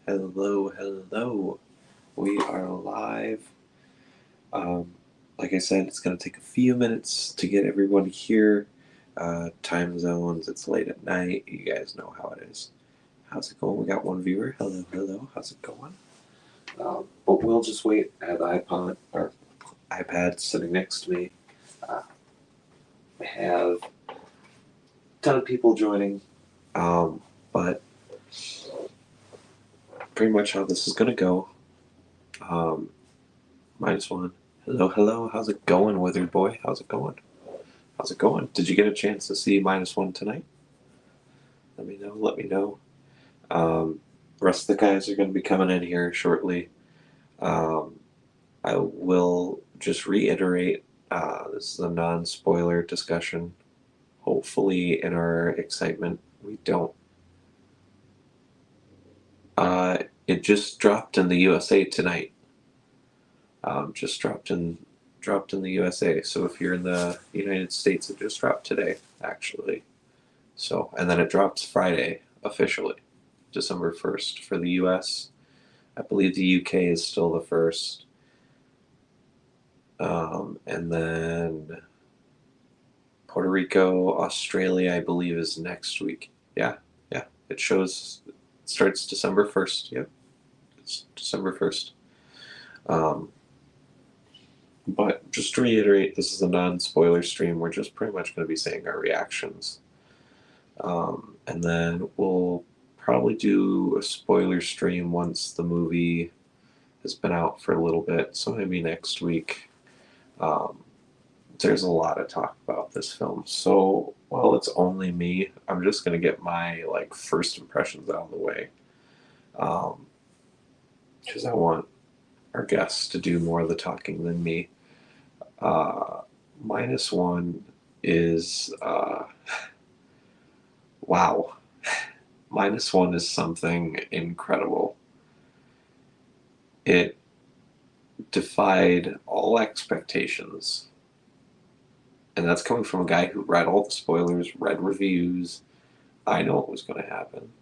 Hello, hello. We are live. Like I said, it's going to take a few minutes to get everyone here. Time zones, it's late at night. You guys know how it is. How's it going? We got one viewer. Hello, hello. How's it going? But we'll just wait. I have the iPad sitting next to me. I have a ton of people joining. But pretty much how this is going to go. -1. Hello, hello. How's it going, Withered Boy? How's it going? How's it going? Did you get a chance to see -1 tonight? Let me know. Let me know. The rest of the guys are going to be coming in here shortly. I will just reiterate this is a non-spoiler discussion. Hopefully, in our excitement, we don't. It just dropped in the USA tonight. Just dropped in the USA. So if you're in the United States, it just dropped today, actually. So, and then it drops Friday officially, December 1st for the US. I believe the UK is still the 1st. And then Puerto Rico, Australia, I believe, is next week. Yeah. It shows it starts December 1st. Yep. It's December 1st. But just to reiterate, this is a non-spoiler stream. We're just pretty much going to be saying our reactions. And then we'll probably do a spoiler stream once the movie has been out for a little bit. So maybe next week. There's a lot of talk about this film. So while it's only me, I'm just going to get my first impressions out of the way. Because I want our guests to do more of the talking than me. -1 is wow. -1 is something incredible. It defied all expectations. And that's coming from a guy who read all the spoilers, read reviews. I know what was going to happen.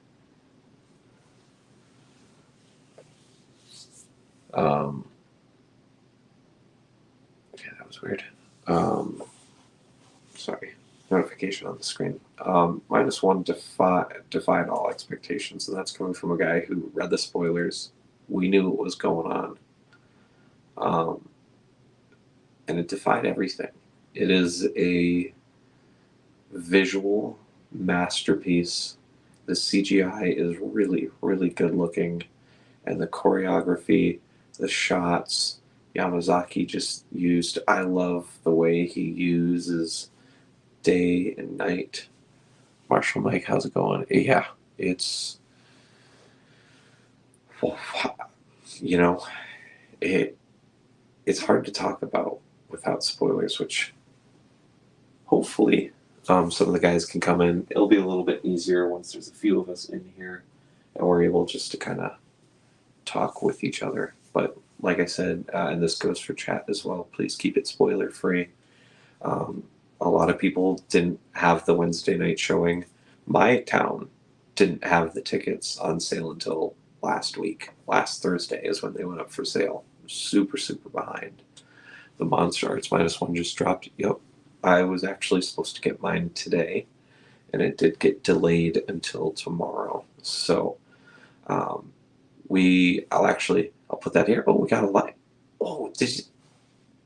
Okay, that was weird. Sorry, notification on the screen. -1 defied all expectations, and that's coming from a guy who read the spoilers. We knew what was going on. And it defied everything. It is a visual masterpiece. The CGI is really, really good looking, and the choreography, the shots, Yamazaki just used. I love the way he uses day and night. Marshall Mike, how's it going? Yeah, it's it's hard to talk about without spoilers, which hopefully some of the guys can come in. It'll be a little bit easier once there's a few of us in here and we're able just to kind of talk with each other. But like I said, and this goes for chat as well, please keep it spoiler free. A lot of people didn't have the Wednesday night showing. My town didn't have the tickets on sale until last week. Last Thursday is when they went up for sale. Super, super behind. The Monster Arts -1 just dropped. Yep. I was actually supposed to get mine today, and it did get delayed until tomorrow. So I'll put that here. Oh, we got a light. Oh, did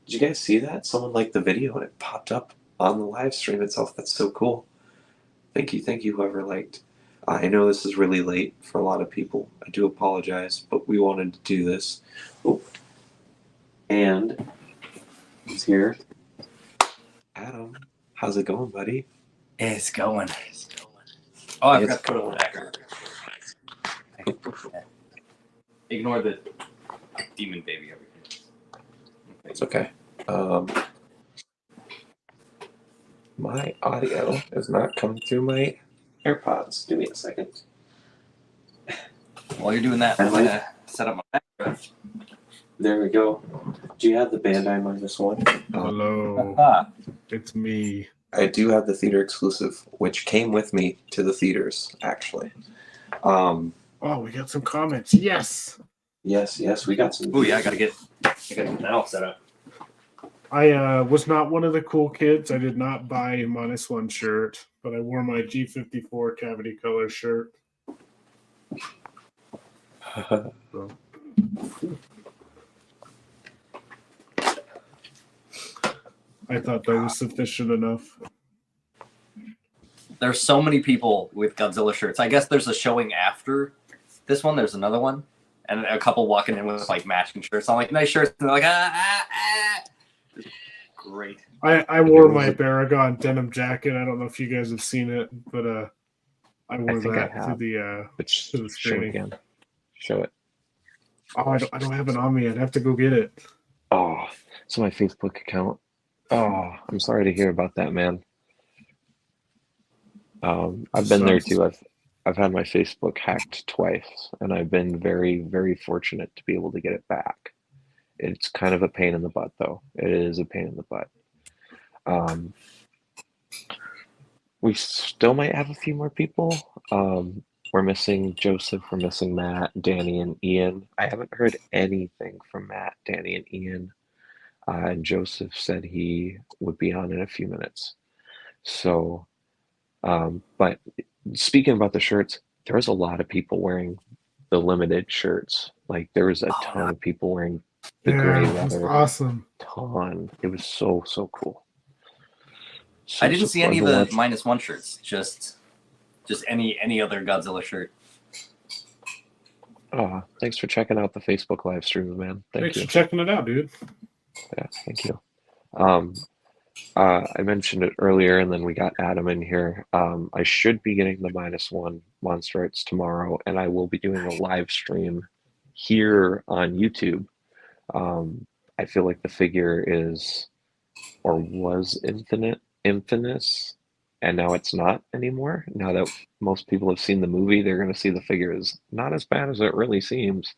you guys see that? Someone liked the video and it popped up on the live stream itself. That's so cool. Thank you, whoever liked. I know this is really late for a lot of people. I do apologize, but we wanted to do this. Oh, and he's here. Adam, how's it going, buddy? It's going. Oh, I forgot to put it on the background. Ignore the demon baby over here. It's okay. My audio is not coming through my AirPods. Give me a second. While you're doing that, I'm going to set up my background. There we go. Do you have the Bandai -1? Hello. It's me. I do have the theater exclusive, which came with me to the theaters, actually. Oh, we got some comments. Yes. Yes, we got some. Oh yeah, I gotta get that all set up. I was not one of the cool kids. I did not buy a -1 shirt, but I wore my G54 cavity color shirt. So. I thought that was sufficient enough. There's so many people with Godzilla shirts. I guess there's a showing after this one. There's another one, and a couple walking in with like matching shirts. I'm like, nice shirts. And they're like, Great. I wore my Baragon denim jacket. I don't know if you guys have seen it, but I wore that to the screening. Again. Show it. Oh, I don't have it on me. I'd have to go get it. Oh, so my Facebook account. Oh, I'm sorry to hear about that, man. I've been there too. I've had my Facebook hacked twice, and I've been very, very fortunate to be able to get it back. It's kind of a pain in the butt, though. It is a pain in the butt. We still might have a few more people. We're missing Joseph, we're missing Matt, Danny, and Ian. I haven't heard anything from Matt, Danny, and Ian. And Joseph said he would be on in a few minutes. So, but speaking about the shirts, there was a lot of people wearing the limited shirts. Like there was a ton of people wearing the gray leather. Awesome. Ton. It was so cool. So I didn't see any of the -1 shirts. Just any other Godzilla shirt. Oh, thanks for checking out the Facebook live streams, man. Thanks for checking it out, dude. Yeah, thank you. I mentioned it earlier, and then we got Adam in here. I should be getting the -1 Monster Arts tomorrow, and I will be doing a live stream here on YouTube. I feel like the figure is, or was infamous, and now it's not anymore. Now that most people have seen the movie, they're going to see the figure is not as bad as it really seems.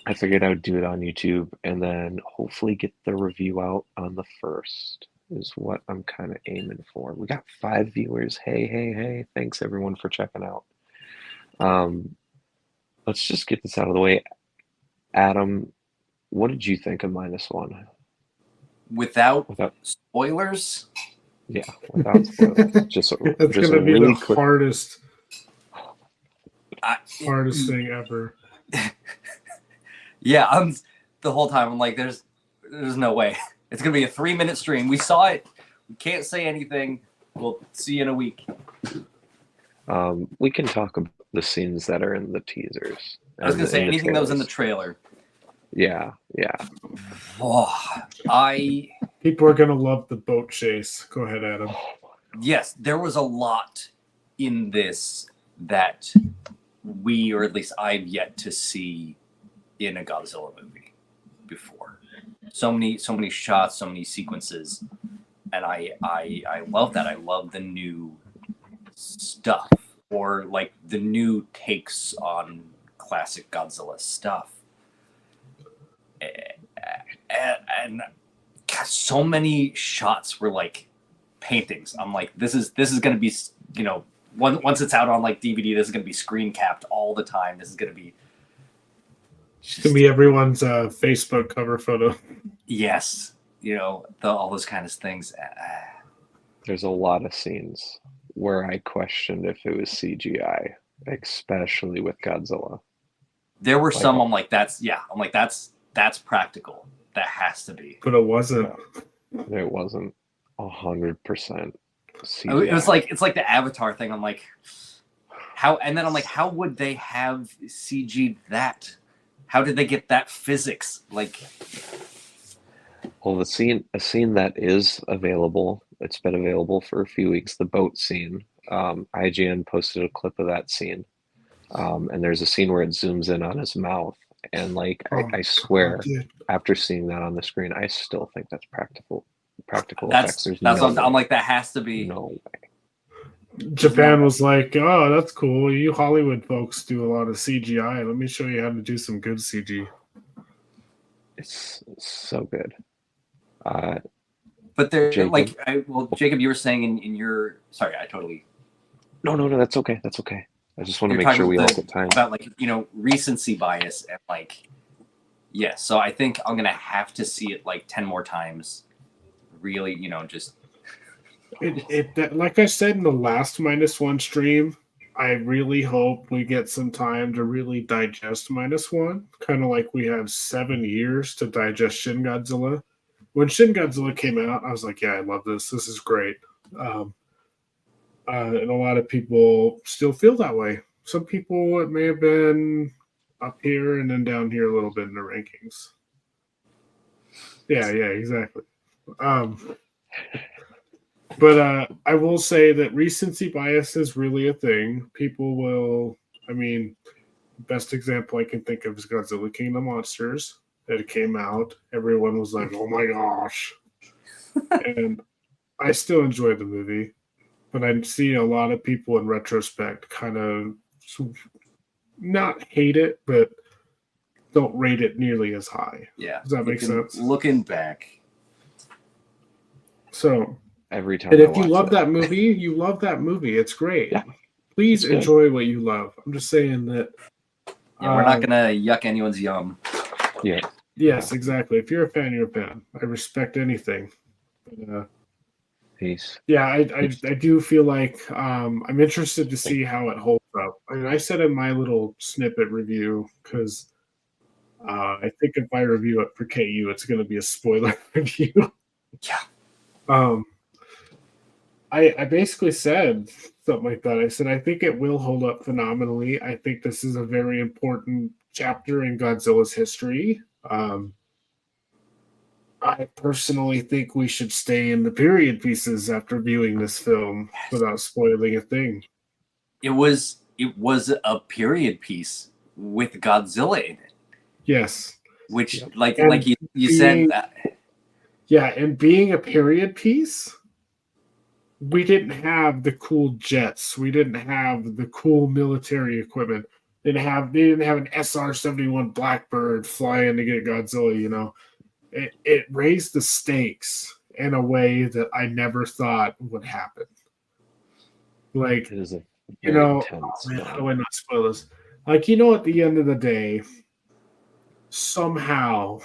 I figured I would do it on YouTube and then hopefully get the review out on the 1st is what I'm kind of aiming for. We got 5 viewers. Hey. Thanks everyone for checking out. Let's just get this out of the way. Adam, what did you think of -1? Without spoilers? Yeah, without spoilers. That's going to be really the hardest thing ever. Yeah, I'm the whole time. I'm like, there's no way. It's gonna be a 3-minute stream. We saw it. We can't say anything. We'll see you in a week. We can talk about the scenes that are in the teasers. I was gonna say anything that was in the trailer. Yeah. Oh, People are gonna love the boat chase. Go ahead, Adam. Yes, there was a lot in this that we, or at least I've yet to see in a Godzilla movie before. So many shots, so many sequences, and I love that. I love the new stuff, or like the new takes on classic Godzilla stuff, and God, so many shots were like paintings. I'm like, this is gonna be, once it's out on like DVD, this is gonna be screen capped all the time. This is gonna be. It's gonna be everyone's Facebook cover photo. Yes, all those kind of things. There's a lot of scenes where I questioned if it was CGI, especially with Godzilla. There were some. I'm like, that's practical. That has to be. But it wasn't. It wasn't 100% CGI. It's like the Avatar thing. I'm like, how? And then I'm like, how would they have CG'd that? How did they get that physics? Like, well, a scene that is available. It's been available for a few weeks. The boat scene. IGN posted a clip of that scene, and there's a scene where it zooms in on his mouth, and like I swear, after seeing that on the screen, I still think that's practical effects. I'm like, that has to be. No way. Japan was like, oh, that's cool. You Hollywood folks do a lot of CGI. Let me show you how to do some good CG. It's so good. But they're Jacob, you were saying in your. Sorry, I totally No, that's okay. That's okay. I just want to You're make talking sure we all about get time. about like recency bias and like yeah. So I think I'm gonna have to see it like 10 more times. Really, just Like I said in the last -1 stream, I really hope we get some time to really digest -1. Kind of like we have 7 years to digest Shin Godzilla. When Shin Godzilla came out, I was like, yeah, I love this. This is great. Um, and a lot of people still feel that way. Some people, it may have been up here and then down here a little bit in the rankings. Yeah, exactly. But I will say that recency bias is really a thing. People will, I mean, best example I can think of is Godzilla King of the Monsters. That it came out, everyone was like, "Oh my gosh!" And I still enjoy the movie, but I see a lot of people in retrospect kind of not hate it, but don't rate it nearly as high. yeah. Does that make sense? Looking back, So, Every time and I if you watch love it. that movie, you love that movie. It's great. Yeah, Please it's good. enjoy what you love. I'm just saying that. yeah, we're not gonna yuck anyone's yum. Yeah. Yes, exactly. If you're a fan, you're a fan. I respect anything. But, Peace. yeah, I do feel like I'm interested to see how it holds up. I mean, I said in my little snippet review because I think if I review it for KU, it's going to be a spoiler review. Yeah. I basically said something like that. I said I think it will hold up phenomenally. I think this is a very important chapter in Godzilla's history. I personally think we should stay in the period pieces after viewing this film without spoiling a thing. It was a period piece with Godzilla in it. Yes. Which Yep. like And like you said that. Yeah, and being a period piece, we didn't have the cool jets. We didn't have the cool military equipment. They didn't have an SR-71 Blackbird flying to get Godzilla, It raised the stakes in a way that I never thought would happen. Like, It is a very intense man, how film. do I not spoil this? Like, at the end of the day, somehow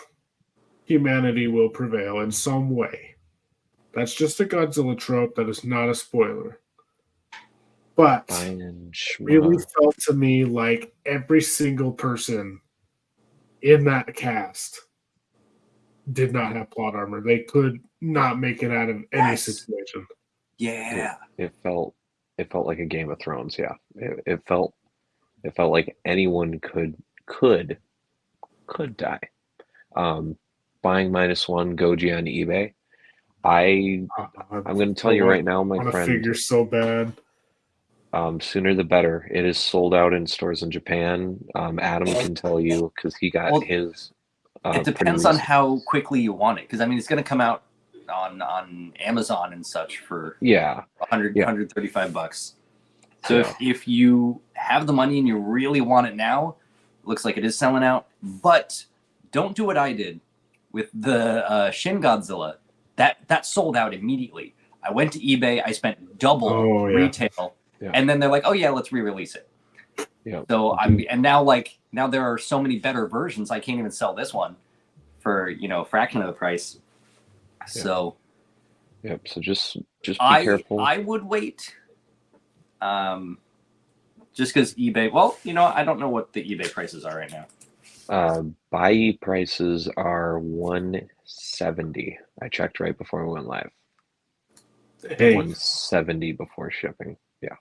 humanity will prevail in some way. That's just a Godzilla trope. That is not a spoiler. But it really felt to me like every single person in that cast did not have plot armor. They could not make it out of any situation. Yeah. It felt like a Game of Thrones. Yeah. It felt like anyone could die. Buying -1 Goji on eBay. I'm going to tell you right now, my friend. Figure so bad. Sooner the better. It is sold out in stores in Japan. Adam can tell you because he got his. It depends on how quickly you want it, because I mean it's going to come out on Amazon and such for $135. So if you have the money and you really want it now, it looks like it is selling out. But don't do what I did with the Shin Godzilla. That sold out immediately. I went to eBay. I spent double retail, and then they're like, "Oh yeah, let's re-release it." Yeah. So now there are so many better versions. I can't even sell this one for a fraction of the price. Yeah. So. Yep. So just be careful. I would wait. Just because eBay. Well, I don't know what the eBay prices are right now. Buy prices are $170. I checked right before we went live. Hey. $170 before shipping. Yeah.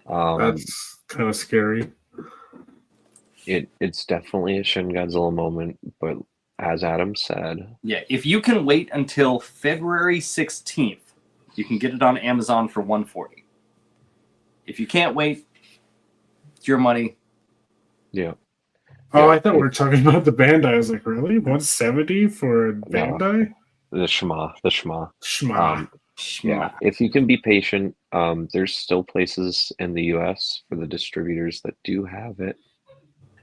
That's kind of scary. It's definitely a Shin Godzilla moment, but as Adam said, yeah, if you can wait until February 16th, you can get it on Amazon for $140. If you can't wait, it's your money. Yeah. Oh, I thought we were talking about the Bandai. I was like, really? $170 for Bandai? The Shema. Shema. If you can be patient, there's still places in the US for the distributors that do have it.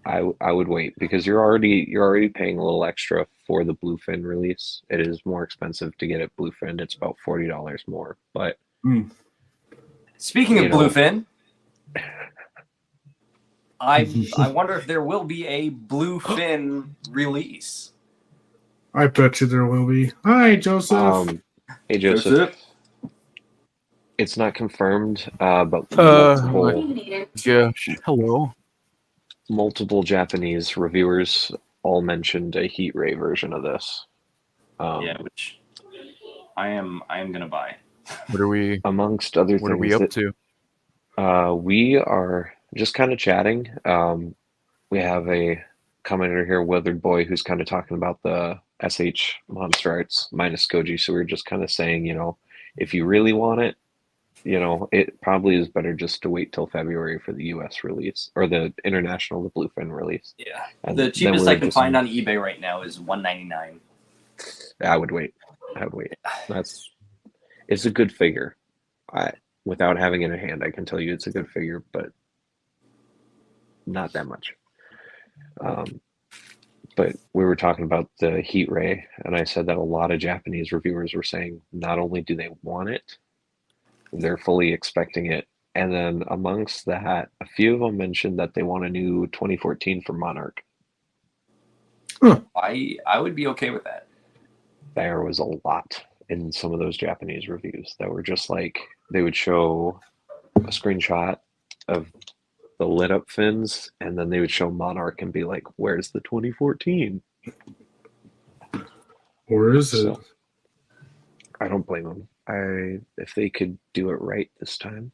I would wait because you're already paying a little extra for the Bluefin release. It is more expensive to get it Bluefin. It's about $40 more, but Speaking You of know. Bluefin, I wonder if there will be a Bluefin release. I bet you there will be. Hi, Joseph. Hey Joseph. Joseph. It's not confirmed, but multiple Yeah. Hello. Japanese reviewers all mentioned a Heat Ray version of this. Yeah, which I am gonna buy. What are we? Amongst other What are we things up to? we are just kind of chatting. We have a commenter here, Weathered Boy, who's kind of talking about the SH Monster Arts minus Goji. So we were just kind of saying, if you really want it, it probably is better just to wait till February for the US release or the international, the Bluefin release. Yeah, And the then cheapest we're I can just- find on eBay right now is $199. I would wait. It's a good figure. Without having it in hand, I can tell you it's a good figure, but not that much. But we were talking about the Heat Ray, and I said that a lot of Japanese reviewers were saying not only do they want it, they're fully expecting it. And then amongst that, a few of them mentioned that they want a new 2014 for Monarch. I would be okay with that. There was a lot in some of those Japanese reviews that were just like, they would show a screenshot of the lit up fins, and then they would show Monarch and be like, where's the 2014? Where is it? I don't blame them. If they could do it right this time.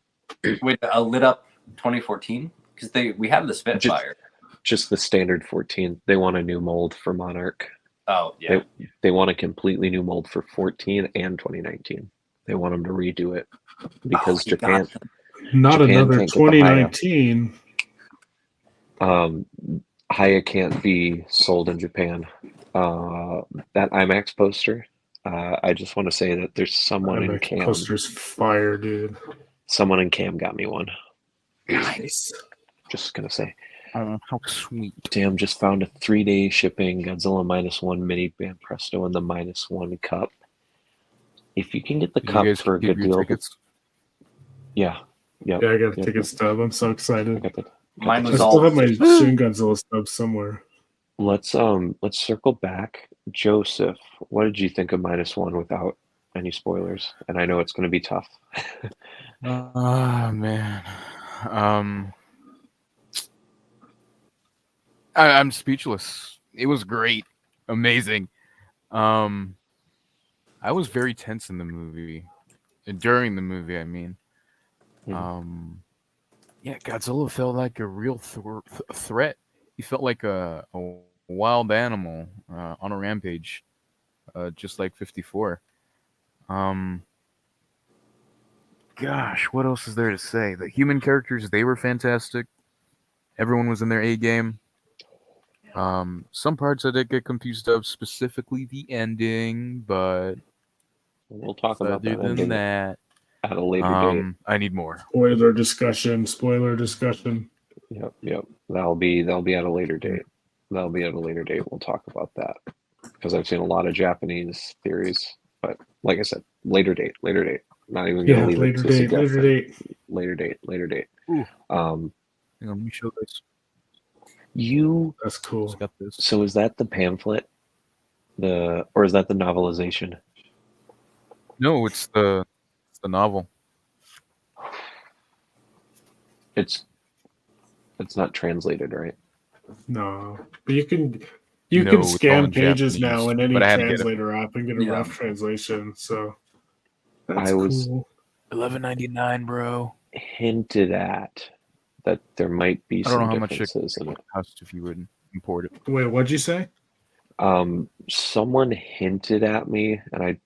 With a lit up 2014, because we have the Spitfire. Just the standard 14. They want a new mold for Monarch. Oh yeah. They want a completely new mold for 14 and 2019. They want them to redo it because Japan. Not Japan another can't get the Haya. 2019. Haya can't be sold in Japan. That IMAX poster. I just want to say that there's someone in Cam. Poster's fire, dude. Someone in Cam got me one. Nice. Just gonna say. Oh, how sweet. Damn, just found a 3-day shipping Godzilla -1 mini band Presto in the -1 cup. If you can get the Did you cup guys for a keep good your deal, tickets? yeah, Yeah, I got a Yep. ticket stub. I'm so I excited. got the. Mine I was still all. have my Shin Godzilla stub somewhere. Let's circle back. Joseph, what did you think of -1 without any spoilers? And I know it's going to be tough. Oh man. I'm speechless. It was great. Amazing. I was very tense in the movie. During the movie, I mean. Yeah, Godzilla felt like a real threat. He felt like a wild animal on a rampage, just like 54. Gosh, what else is there to say? The human characters, they were fantastic. Everyone was in their A game. Some parts I did get confused of, specifically the ending, but We'll talk about other that than ending that, at a later date. I need more. Spoiler discussion. Yep. That'll be at a later date. We'll talk about that because I've seen a lot of Japanese theories, but like I said, later date. Not even gonna leave it to suggestion. Later date. Ooh. Um, Hang on, let me show this. That's cool. Just got this. So is that the pamphlet? Or is that the novelization? No, it's the novel. It's not translated, right? No, but you can No, it's all scan in pages Japanese, now in any but I had to get it. translator app and get a Yeah. rough translation. So that's I was- cool. $11.99, bro. Hinted at that there might be I don't know some how much it differences in it. costs if you would import it. Wait, what'd you say? Someone hinted at me, and I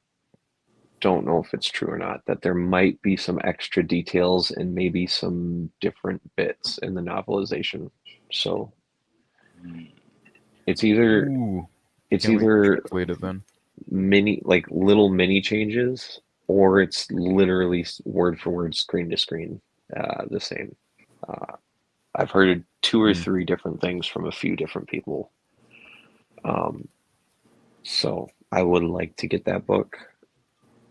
don't know if it's true or not, that there might be some extra details and maybe some different bits in the novelization. So it's either Ooh, it's can't wait to either translate it then. little mini changes, or it's literally word for word, screen to screen, the same. I've heard 2 or 3 different things from a few different people. So I would like to get that book,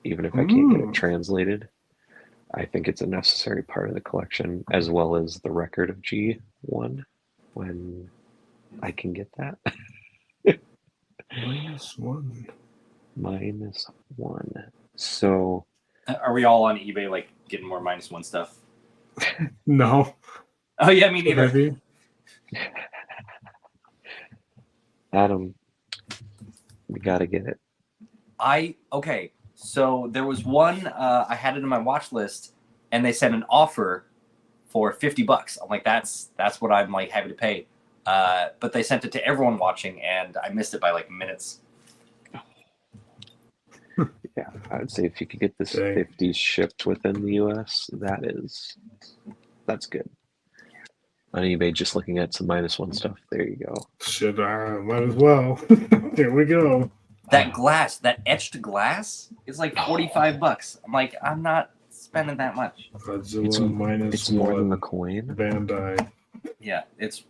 even if I can't get it translated. I think it's a necessary part of the collection, as well as the record of G1 when I can get that. -1. -1. So Are we all on eBay like getting more -1 stuff? No. Oh yeah, me neither. Maybe. Adam, we gotta get it. Okay. So there was one I had it in my watch list, and they sent an offer for $50. I'm like, that's what I'm like happy to pay. But they sent it to everyone watching, and I missed it by like minutes. Yeah, I would say if you could get this Dang. 50 shipped within the US, that's good. On eBay, just looking at some -1 stuff. There you go. Should I? Might as well. There we go. That glass, that etched glass, is like $45. I'm like, I'm not spending that much. Godzilla It's more than the -1. coin. Bandai. Yeah, that's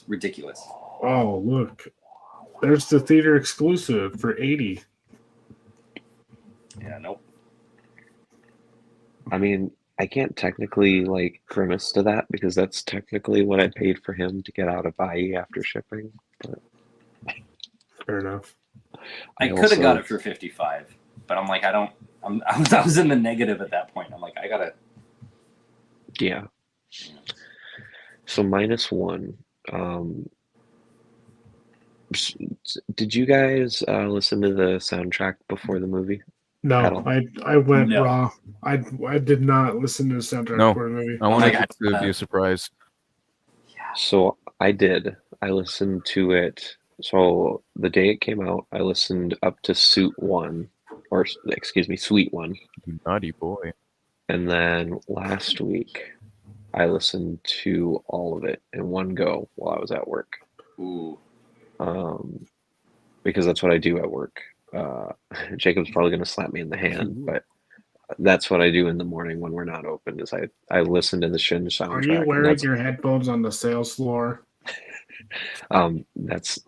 ridiculous. Oh, look. There's the theater exclusive for 80. Yeah, nope. I mean, I can't technically like grimace to that because that's technically what I paid for him to get out of IE after shipping. But Fair enough. I could have got it for 55, but I'm like, I was in the negative at that point. I'm like, I gotta. Yeah. So -1. Did you guys listen to the soundtrack before the movie? No, I went No. raw. I did not listen to the soundtrack No. for the movie. I wanted my it to be a surprise. So I did. I listened to it. So the day it came out, I listened up to Suite 1. You naughty boy. And then last week, I listened to all of it in one go while I was at work. Ooh. Because that's what I do at work. Jacob's probably going to slap me in the hand, but that's what I do in the morning when we're not open. Is I listen to the Shin soundtrack. Are you wearing your headphones on the sales floor? That's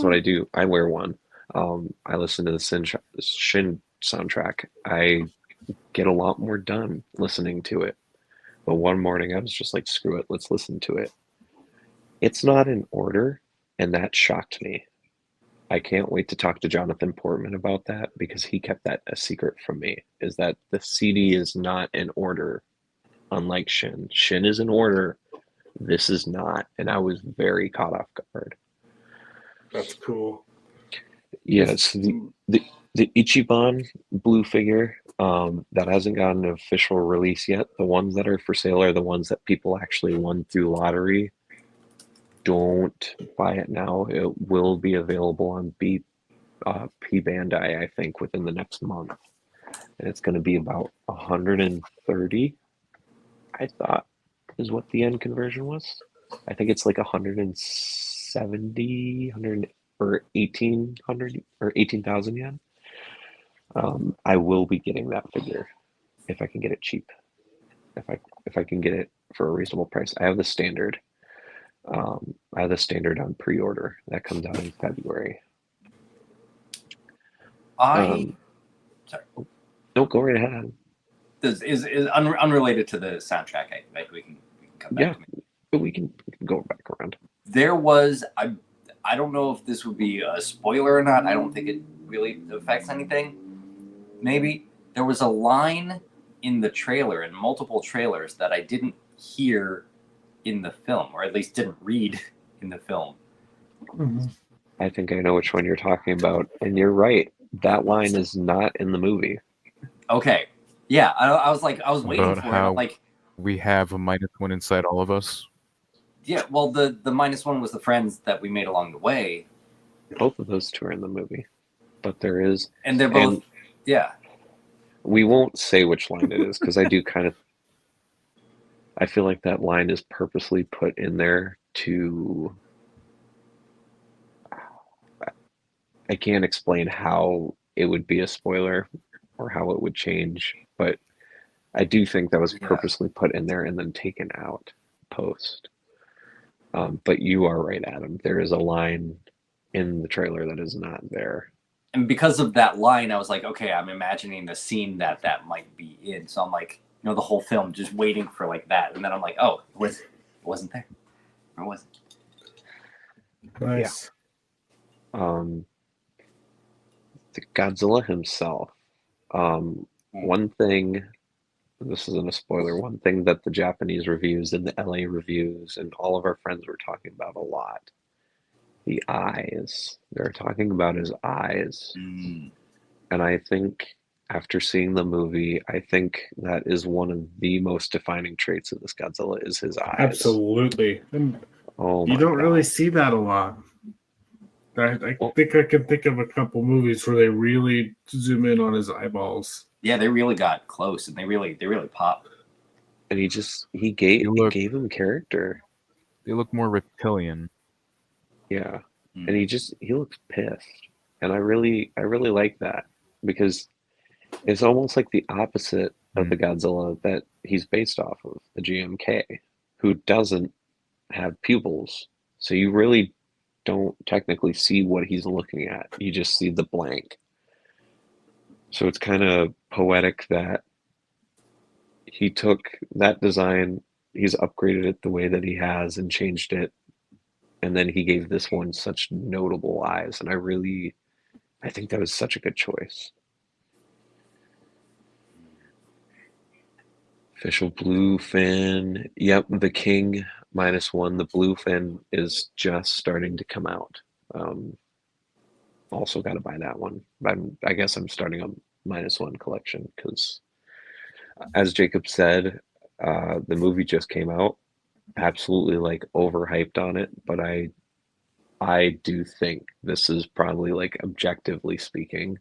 what I do. I wear one. I listen to the Shin soundtrack. I get a lot more done listening to it. But one morning I was just like, screw it, let's listen to it. It's not in order, and that shocked me. I can't wait to talk to Jonathan Portman about that because he kept that a secret from me, is that the CD is not in order, unlike Shin. Shin is in order. This is not, and I was very caught off guard. That's cool. Yes, the Ichiban blue figure that hasn't gotten an official release yet. The ones that are for sale are the ones that people actually won through lottery. Don't buy it now. It will be available on P Bandai, I think, within the next month, and it's going to be about 130. I thought is what the end conversion was. I think it's like 170, 100 or 1800 or 18,000 yen. I will be getting that figure if I can get it cheap. If I can get it for a reasonable price. I have the standard. I have the standard on pre-order that comes out in February. Sorry. No, go right ahead. This is unrelated to the soundtrack. We can come back. Yeah, but we can go back around. There was I don't know if this would be a spoiler or not. I don't think it really affects anything. Maybe there was a line in the trailer, in multiple trailers, that I didn't hear in the film, or at least didn't read in the film. Mm-hmm. I think I know which one you're talking about, and you're right. That line is not in the movie. Okay, yeah, I was waiting About for how it. Like, we have a -1 inside all of us. yeah, well, the -1 was the friends that we made along the way, Both of those two are in the movie, but there is, and they're both, yeah. We won't say which line it is because I do kind of. I feel like that line is purposely put in there to. I can't explain how it would be a spoiler or how it would change, but I do think that was purposely put in there and then taken out post. But you are right, Adam. There is a line in the trailer that is not there. And because of that line, I was like, okay, I'm imagining the scene that might be in. So I'm like, the whole film, just waiting for like that, and then I'm like, oh, it wasn't there. Or was it? Nice. The Godzilla himself. One thing, this isn't a spoiler, one thing that the Japanese reviews and the LA reviews and all of our friends were talking about a lot, the eyes. They're talking about his eyes. And I think after seeing the movie, I think that is one of the most defining traits of this Godzilla is his eyes. Absolutely. And Oh you my don't really God. see that a lot. I Well- think I can think of a couple movies where they really zoom in on his eyeballs. Yeah, they really got close, and they really pop. And he gave look- him character. They look more reptilian. Yeah. And he looks pissed. And I really like that because it's almost like the opposite of the Godzilla that he's based off of, the GMK, who doesn't have pupils. So you really don't technically see what he's looking at. You just see the blank. So it's kind of poetic that he took that design, he's upgraded it the way that he has and changed it. And then he gave this one such notable eyes. And I think that was such a good choice. Official blue fin. Yep, the King -1. The blue fin is just starting to come out. Also got to buy that one. I guess I'm starting a -1 collection because, as Jacob said, the movie just came out. Absolutely like overhyped on it, but I do think this is probably, like, objectively speaking,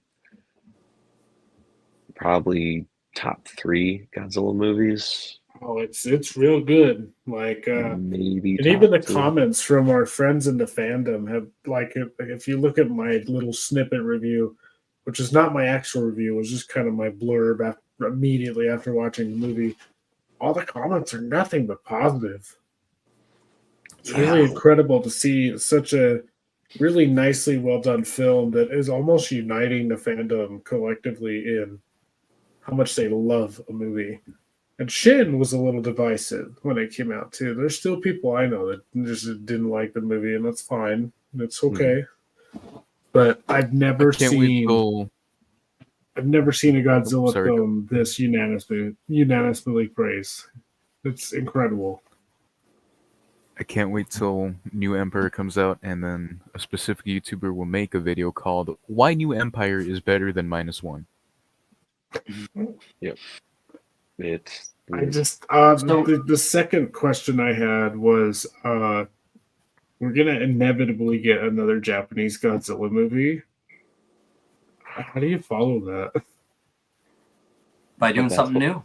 probably top 3 Godzilla movies. Oh, it's real good. Like Maybe and even the top 2. comments from our friends in the fandom have, like, if you look at my little snippet review, which is not my actual review, it was just kind of my blurb immediately after watching the movie, all the comments are nothing but positive. It's really incredible to see such a really nicely well done film that is almost uniting the fandom collectively in how much they love a movie. And Shin was a little divisive when it came out too. There's still people I know that just didn't like the movie, and that's fine. It's okay. But I've never seen a Godzilla film this unanimously praised. It's incredible. I can't wait till New Empire comes out, and then a specific YouTuber will make a video called "Why New Empire is Better Than -1." Yep. It's I just the second question I had was we're gonna inevitably get another Japanese Godzilla movie. How do you follow that? By doing something new.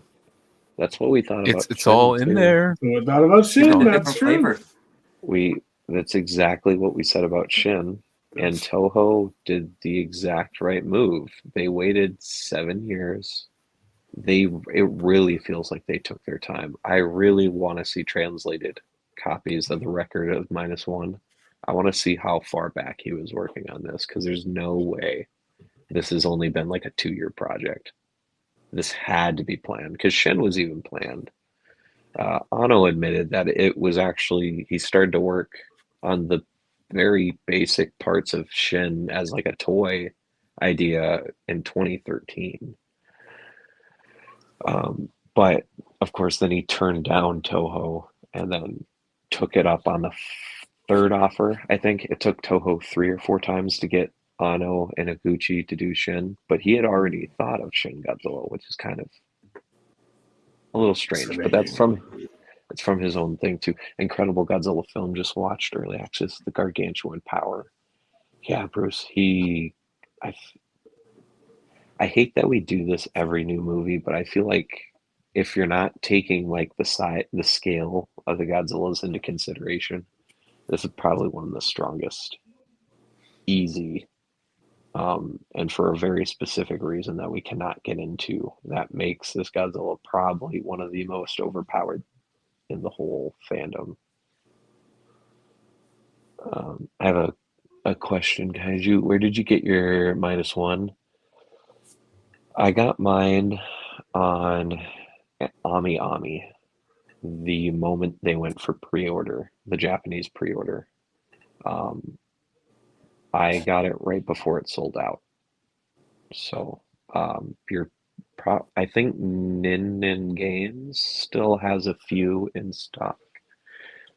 That's what we thought about. It's all in there. So not about Shin, that's true. Flavor. That's exactly what we said about Shin. And Toho did the exact right move. They waited 7 years. It really feels like they took their time. I really want to see translated copies of the record of -1. I want to see how far back he was working on this, because there's no way this has only been like a 2-year project. This had to be planned, because Shin was even planned. Anno admitted that it was actually, he started to work on the very basic parts of Shin as like a toy idea in 2013. But of course, then he turned down Toho and then took it up on the third offer. I think it took Toho 3 or 4 times to get Anno and Iguchi to do Shin, but he had already thought of Shin Godzilla, which is kind of a little strange, but it's from his own thing too. Incredible Godzilla film just watched early access, The Gargantuan Power. Yeah, Bruce, I hate that we do this every new movie, but I feel like if you're not taking like the scale of the Godzillas into consideration, this is probably one of the strongest. Easy. And for a very specific reason that we cannot get into, that makes this Godzilla probably one of the most overpowered in the whole fandom. I have a question, Kaiju. Where did you get your -1? I got mine on Ami Ami, the moment they went for pre-order, the Japanese pre-order, um, I got it right before it sold out. So you're I think Nin Games still has a few in stock.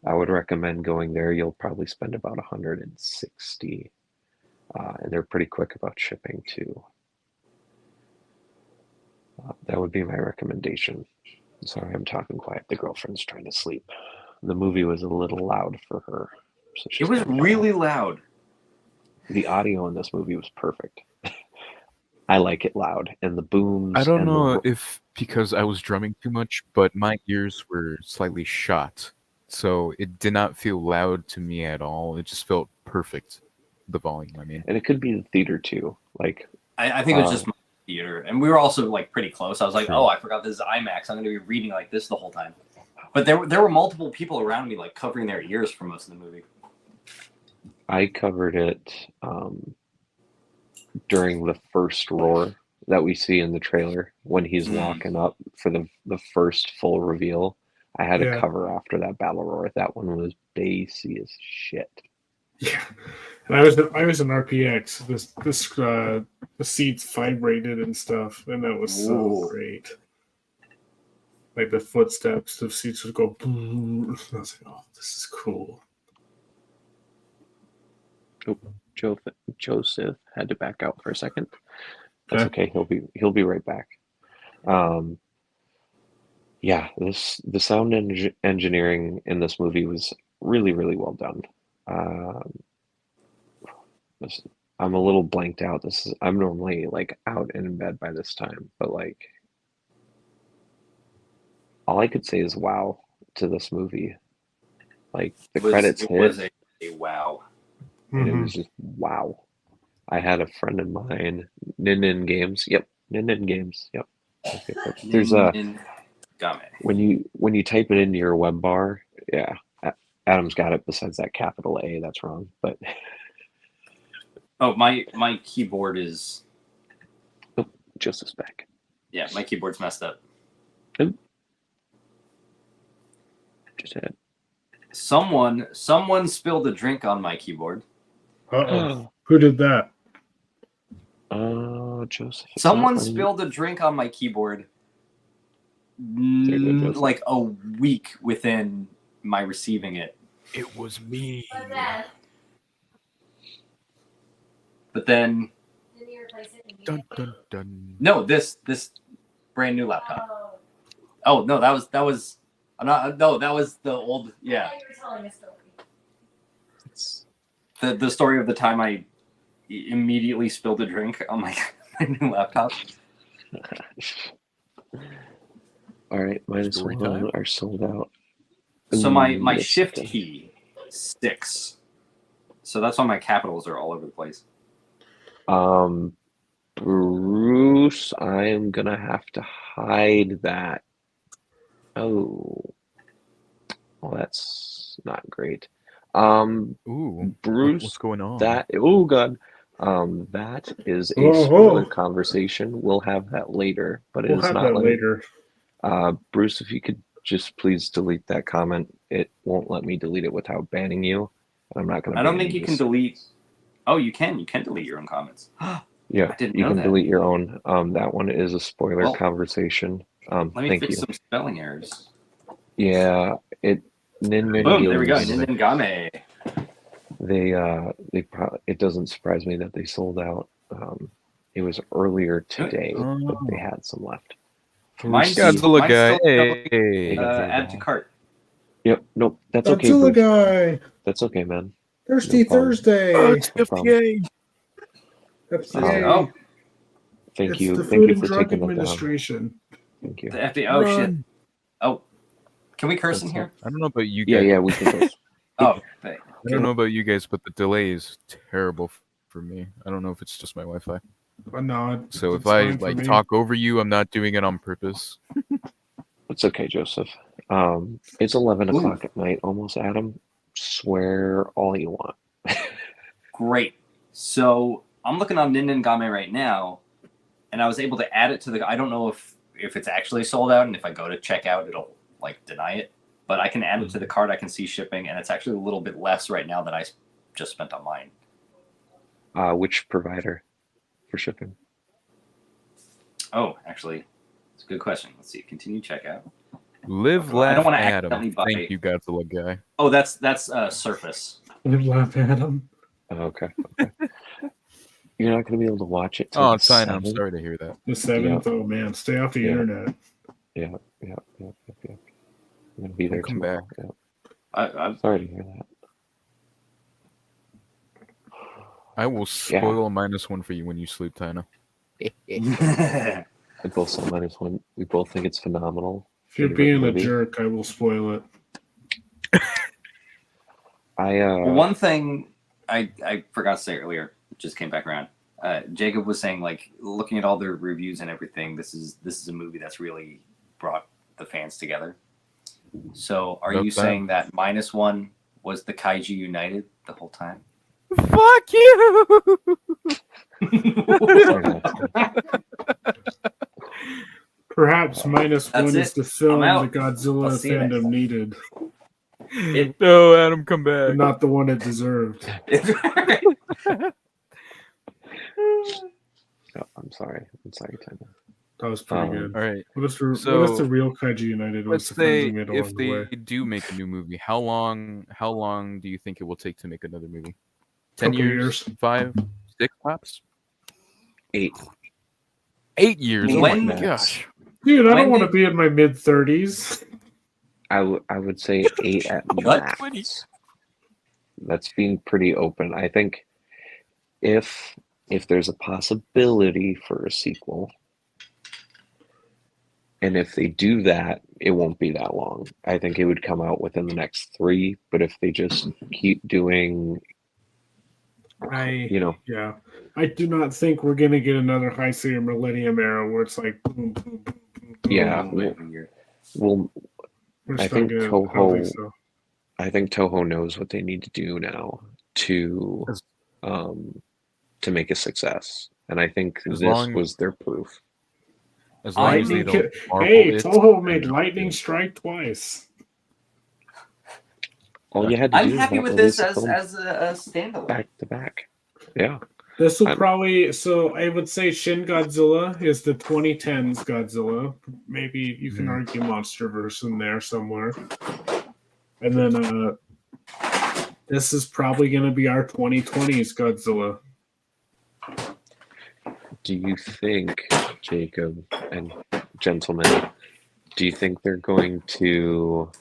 I would recommend going there. You'll probably spend about 160, and they're pretty quick about shipping too. That would be my recommendation. Sorry, I'm talking quiet. The girlfriend's trying to sleep. The movie was a little loud for her, so It she's was kind of really loud. The audio in this movie was perfect. I like it loud, and the booms. I don't and know if because I was drumming too much, but my ears were slightly shot, so it did not feel loud to me at all. It just felt perfect. The volume, I mean. And it could be the theater too. Like I think it was just my theater, and we were also like pretty close. I was like, True. oh, I forgot this is IMAX. I'm going to be reading like this the whole time. But there were multiple people around me like covering their ears for most of the movie. I covered it during the first roar that we see in the trailer when he's walking up for the first full reveal. I had a cover after that battle roar. That one was bassy as shit. Yeah, and I was in RPX. The seats vibrated and stuff, and that was so great. Like the footsteps of seats would go boom. I was like, oh, this is cool. Oh, Joseph had to back out for a second. That's okay. He'll be right back. Yeah, the sound engineering in this movie was really, really well done. I'm a little blanked out. I'm normally like out and in bed by this time, but like all I could say is wow to this movie. Like the credits hit. It was a wow. And it was just wow. I had a friend of mine, Nin Games. Yep, Nin Games. Yep. Okay, there's when you type it into your web bar, yeah. Adam's got it besides that capital A. That's wrong, but oh, my keyboard is. Oh, Joseph's back. Yeah, my keyboard's messed up. Oh. Just had. Someone spilled a drink on my keyboard. Uh-oh. Who did that? Oh, Joseph. Someone spilled a drink on my keyboard like a week within my receiving it. It was me. But then Dun, dun, dun. no, this brand new laptop. Oh no, that was that was the old The story of the time I immediately spilled a drink on my new laptop. All right, -1 are sold out. So my shift key sticks. So that's why my capitals are all over the place. Bruce, I am gonna have to hide that. Oh, well, that's not great. Ooh, Bruce, what's going on? God, that is a spoiler conversation. We'll have that later, but we'll have that later. Bruce, if you could just please delete that comment. It won't let me delete it without banning you. I'm not going to. I don't think you can delete. Oh, you can. You can delete your own comments. Yeah, you can delete your own. That one is a spoiler conversation. Let me fix some spelling errors. Yeah, Boom, there we go. Ningame. They probably, it doesn't surprise me that they sold out. It was earlier today, but they had some left. Mine's Godzilla guy. Hey. Add to cart. Yep. Nope. That's okay. Godzilla guy. That's okay, man. Thirsty Thursday. FDA. FDA. Thank you. The Thank Food you and for Drug taking Administration. that down. Thank you. The FDA. Oh shit. Oh, can we curse in here? I don't know about you guys. Yeah, we can curse. Oh, I don't know about you guys, but the delay is terrible for me. I don't know if it's just my Wi-Fi. No, so if I like talk over you, I'm not doing it on purpose. It's okay, Joseph. It's 11 o'clock at night, almost, Adam. Swear all you want. Great. So I'm looking on Ningame right now, and I was able to add it to the. I don't know if if it's actually sold out, and if I go to check out, it'll like deny it. But I can add it to the cart. I can see shipping, and it's actually a little bit less right now than I just spent on mine. Which provider for shipping? Oh, actually, it's a good question. Let's see. Continue checkout. Live, I laugh, don't wanna Adam. accidentally buy- Thank you, Godzilla guy. Oh, that's Surface. Live, laugh, Adam. Oh, okay. You're not going to be able to watch it till Oh, the it's fine. I'm 7th? sorry to hear that. The 7th. Oh man, stay off the Yeah. internet. Yeah. I'm going to be there come tomorrow. back. Yeah. I'm Sorry to hear that. I will spoil a -1 for you when you sleep, Tina. We both saw -1. We both think it's phenomenal. If you're Favorite being a movie. jerk, I will spoil it. One thing I forgot to say earlier, just came back around. Jacob was saying, like, looking at all the reviews and everything, this is a movie that's really brought the fans together. So, are you saying that -1 was the KaijuUnited the whole time? Fuck you! Perhaps -1 That's is it. the film I'm the out. Godzilla I'll see you next fandom time. needed, No, Adam, come but back. not the one it deserved. Oh, I'm sorry, Tina. That was pretty good. All right. What is the So, real KaijuUnited? Let's What's the friends say we made if along the way? they do make a new movie, how long do you think it will take to make another movie? 10 Couple years? 5? 6 tops? 8. 8 years. Oh When- my gosh. Dude, I When don't want to did- be in my mid-30s. I would say 8 at What? max. That's being pretty open. I think if there's a possibility for a sequel, and if they do that, it won't be that long. I think it would come out within the next 3. But if they just keep doing, Yeah. I do not think we're going to get another High Sierra Millennium era where it's like boom, boom, boom, boom, boom. Yeah. Every year. well, We're I just think not gonna- I don't think so. I think Toho knows what they need to do now to make a success, and I think As this long- was their proof. As long as they Lightning don't Ki- marvel Hey, it Toho made and- Lightning Strike twice. All you had to do I'm is happy not with release this a film as a standalone. back to back. Yeah, This will I'm- probably, so I would say Shin Godzilla is the 2010s Godzilla. Maybe you can argue MonsterVerse in there somewhere. And then this is probably going to be our 2020s Godzilla. do you think, Jacob and gentlemen, do you think they're going to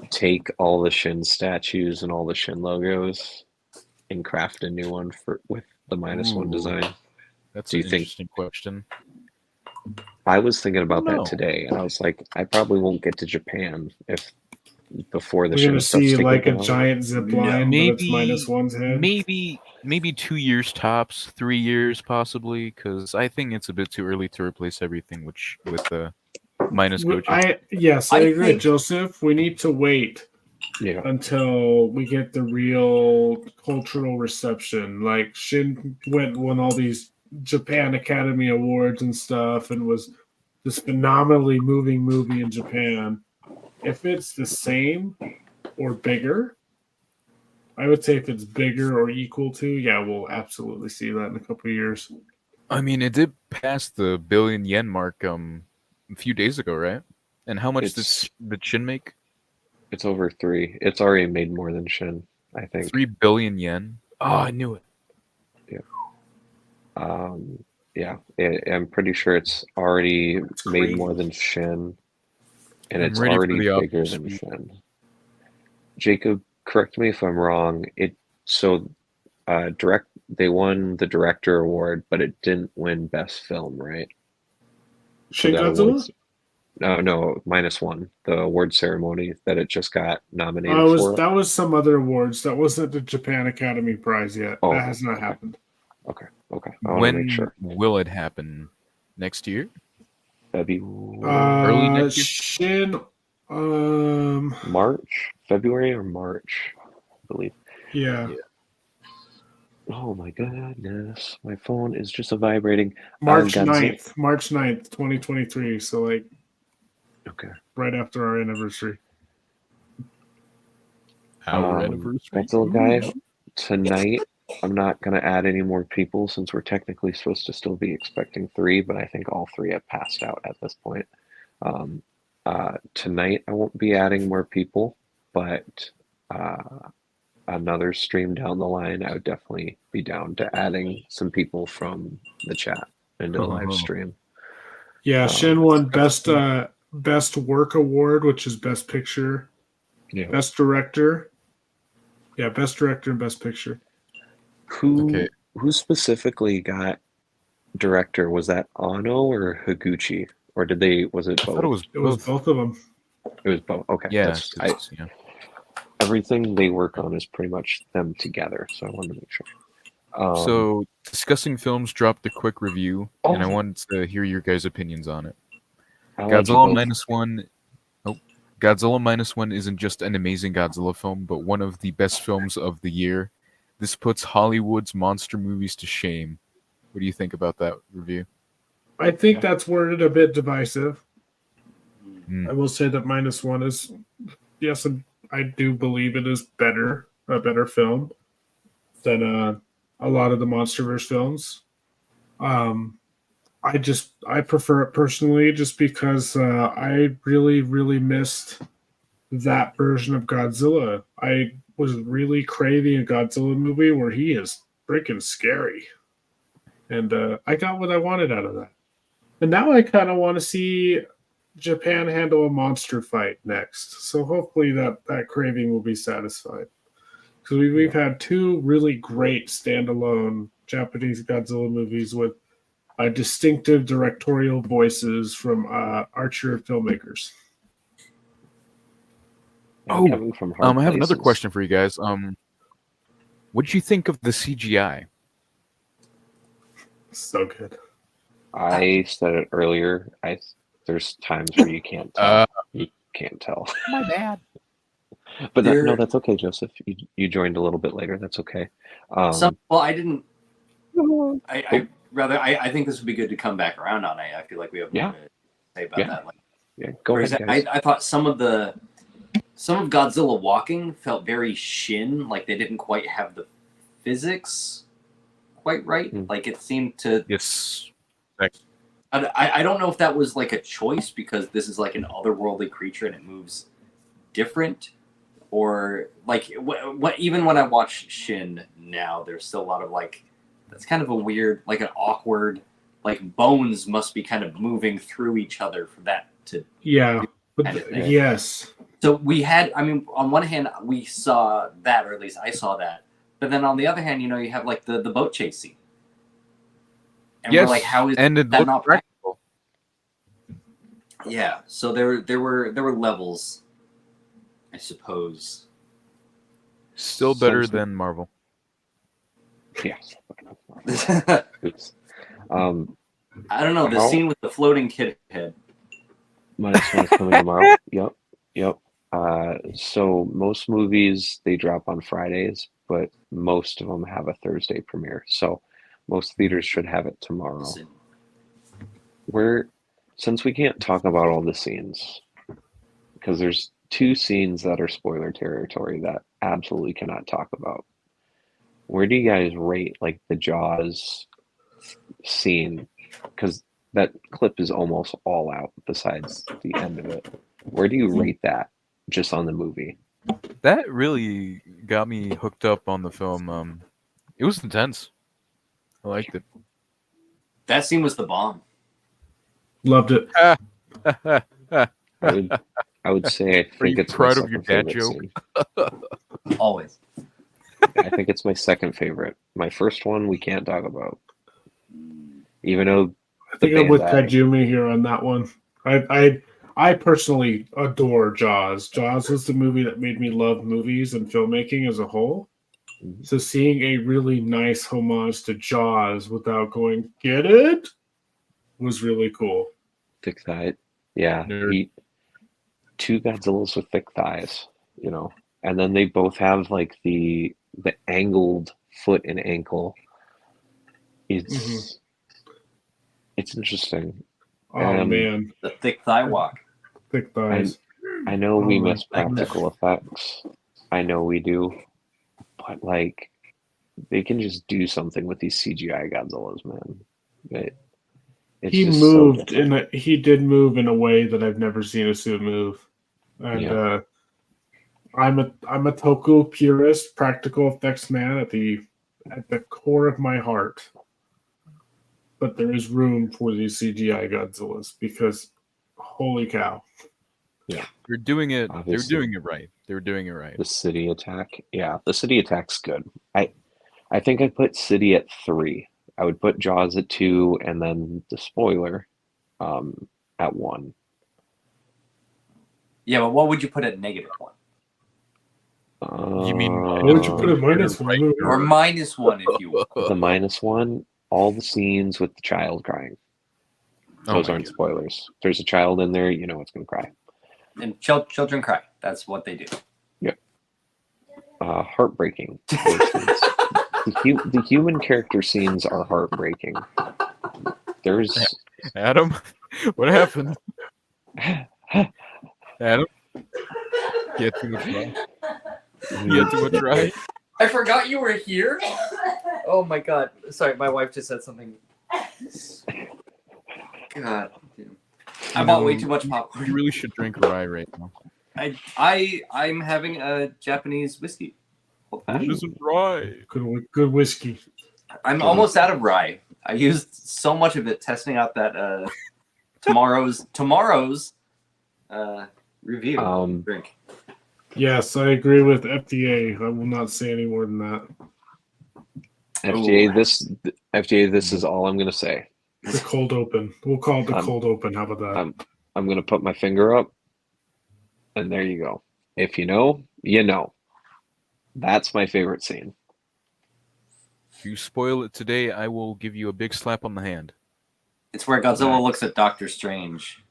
take all the Shin statues and all the Shin logos and craft a new one with the -1 Ooh. design? That's Do an you think- interesting question. I was thinking about No. that today, and I was like, I probably won't get to Japan before the We're going Shin to stuff see taken like a down. giant zip line, but it's -1's head. Maybe 2 years tops, 3 years possibly, because I think it's a bit too early to replace everything with the minus Gojo. Yes, I I agree, think- Joseph. We need to wait Yeah, until we get the real cultural reception. Like Shin won all these Japan Academy Awards and stuff, and was this phenomenally moving movie in Japan. If it's the same or bigger, I would say if it's bigger or equal to, yeah, we'll absolutely see that in a couple of years. I mean, it did pass the billion yen mark a few days ago, right? And how much did Shin make? it's over 3. It's already made more than Shin, I think. 3 billion yen. Oh, I knew it. Yeah, I'm pretty sure it's already That's made crazy. more than Shin, and I'm it's ready for already the bigger Oscar than speech. Shin. Jacob, correct me if I'm wrong. They won the director award, but it didn't win best film, right? Shin that Godzilla? awards- No, -1. The award ceremony that it just got nominated for. That was some other awards. That wasn't the Japan Academy Prize yet. Oh, That has not okay. happened. Okay. I want to When make sure. will it happen? Next year? February, next year? Shin. February or March, I believe. Yeah. Oh my goodness, my phone is just vibrating. March Godzilla. 9th, March 9th, 2023. So like Okay. right after our anniversary. Our anniversary. Godzilla guy, tonight I'm not gonna add any more people since we're technically supposed to still be expecting 3, but I think all 3 have passed out at this point. Tonight I won't be adding more people, but another stream down the line, I would definitely be down to adding some people from the chat into the live stream. Yeah, Shin won best work award, which is best picture, Yeah. best director. Yeah, best director and best picture. Who specifically got director? Was that Ano or Higuchi, or did they? Was it I both? thought it was It was both of them. It was both. Okay. Yeah, yeah. Everything they work on is pretty much them together, so I wanted to make sure. So, Discussing Films dropped a quick review, and I Oh. wanted to hear your guys' opinions on it. I like Godzilla both. Minus One. Oh, Godzilla Minus One isn't just an amazing Godzilla film, but one of the best films of the year. This puts Hollywood's monster movies to shame. What do you think about that review? I think that's worded a bit divisive. Hmm. I will say that -1 is, yes, I do believe it is a better film than a lot of the MonsterVerse films. I prefer it personally just because I really missed that version of Godzilla. I was really craving a Godzilla movie where he is freaking scary, and I got what I wanted out of that. And now I kind of want to see Japan handle a monster fight next. So hopefully that craving will be satisfied. Because we've had 2 really great standalone Japanese Godzilla movies with distinctive directorial voices from Archer filmmakers. And coming from hard I have another places. question for you guys. What did you think of the CGI? So good. I said it earlier. There's times where you can't tell. You can't tell. My bad. But no, that's okay, Joseph. You joined a little bit later. That's okay. I didn't. I think this would be good to come back around on. I feel like we have more to say about that. Like, go ahead, guys. I thought some of Godzilla walking felt very Shin, like they didn't quite have the physics quite right. Like it seemed to. Yes. I don't know if that was like a choice because this is like an otherworldly creature and it moves different, or like what even when I watch Shin now, there's still a lot of like that's kind of a weird, like an awkward, like bones must be kind of moving through each other for that to yes. So we had, I mean, on one hand we saw that, or at least I saw that, but then on the other hand, you know, you have like the boat chase scene. And we're like, how is that not practical? Yeah, so there were levels, I suppose. Still better than Marvel. Yes. Oops. I don't know, the scene with the floating kid head. -1 is coming tomorrow. Yep. So most movies they drop on Fridays, but most of them have a Thursday premiere. So most theaters should have it tomorrow. Since we can't talk about all the scenes, because there's 2 scenes that are spoiler territory that absolutely cannot talk about. Where do you guys rate like the Jaws scene? Because that clip is almost all out besides the end of it. Where do you rate that just on the movie? That really got me hooked up on the film. It was intense. I liked it. That scene was the bomb. Loved it. I would say I think it's proud of your dad joke. Always. I think it's my second favorite. My first one we can't talk about, even though I think I'm with Kaijumi here on that one. I personally adore Jaws. Jaws was the movie that made me love movies and filmmaking as a whole. So seeing a really nice homage to Jaws without going, get it? Was really cool. Thick thigh. Yeah. 2 Godzillas with thick thighs, you know. And then they both have like the the angled foot and ankle. It's interesting. Oh man, The thick thigh walk. thick thighs. I know we my miss practical effects. I know we do, but like they can just do something with these CGI Godzillas, man. It's He just moved so different. he did move in a way that I've never seen a suit move, and I'm a Toku purist, practical effects man at the core of my heart. But there is room for these CGI Godzillas because, holy cow! They're doing it. Obviously. They're doing it right. They're doing it right. The city attack, yeah, the city attack's good. I think I'd put City at 3. I would put Jaws at 2, and then the spoiler at 1. Yeah, but what would you put at -1? You mean What would you put at -1? Or -1 if you will. the -1? All the scenes with the child crying. Those my aren't God. spoilers. If there's a child in there, you know it's going to cry. And children cry. That's what they do. Heartbreaking. Those scenes. The human character scenes are heartbreaking. There's Adam, what happened? Adam, you had too much rye. You had too much rye. I forgot you were here. Oh my god. Sorry, my wife just said something. God. I bought way too much popcorn. You really should drink rye right now. I'm having a Japanese whiskey. It isn't rye. Good whiskey. I'm almost out of rye. I used so much of it testing out that tomorrow's review drink. Yes, I agree with FDA. I will not say any more than that. FDA. This is all I'm going to say. The cold open. We'll call it the cold open. How about that? I'm going to put my finger up, and there you go. If you know, you know. That's my favorite scene. If you spoil it today, I will give you a big slap on the hand. It's where Godzilla looks at Doctor Strange.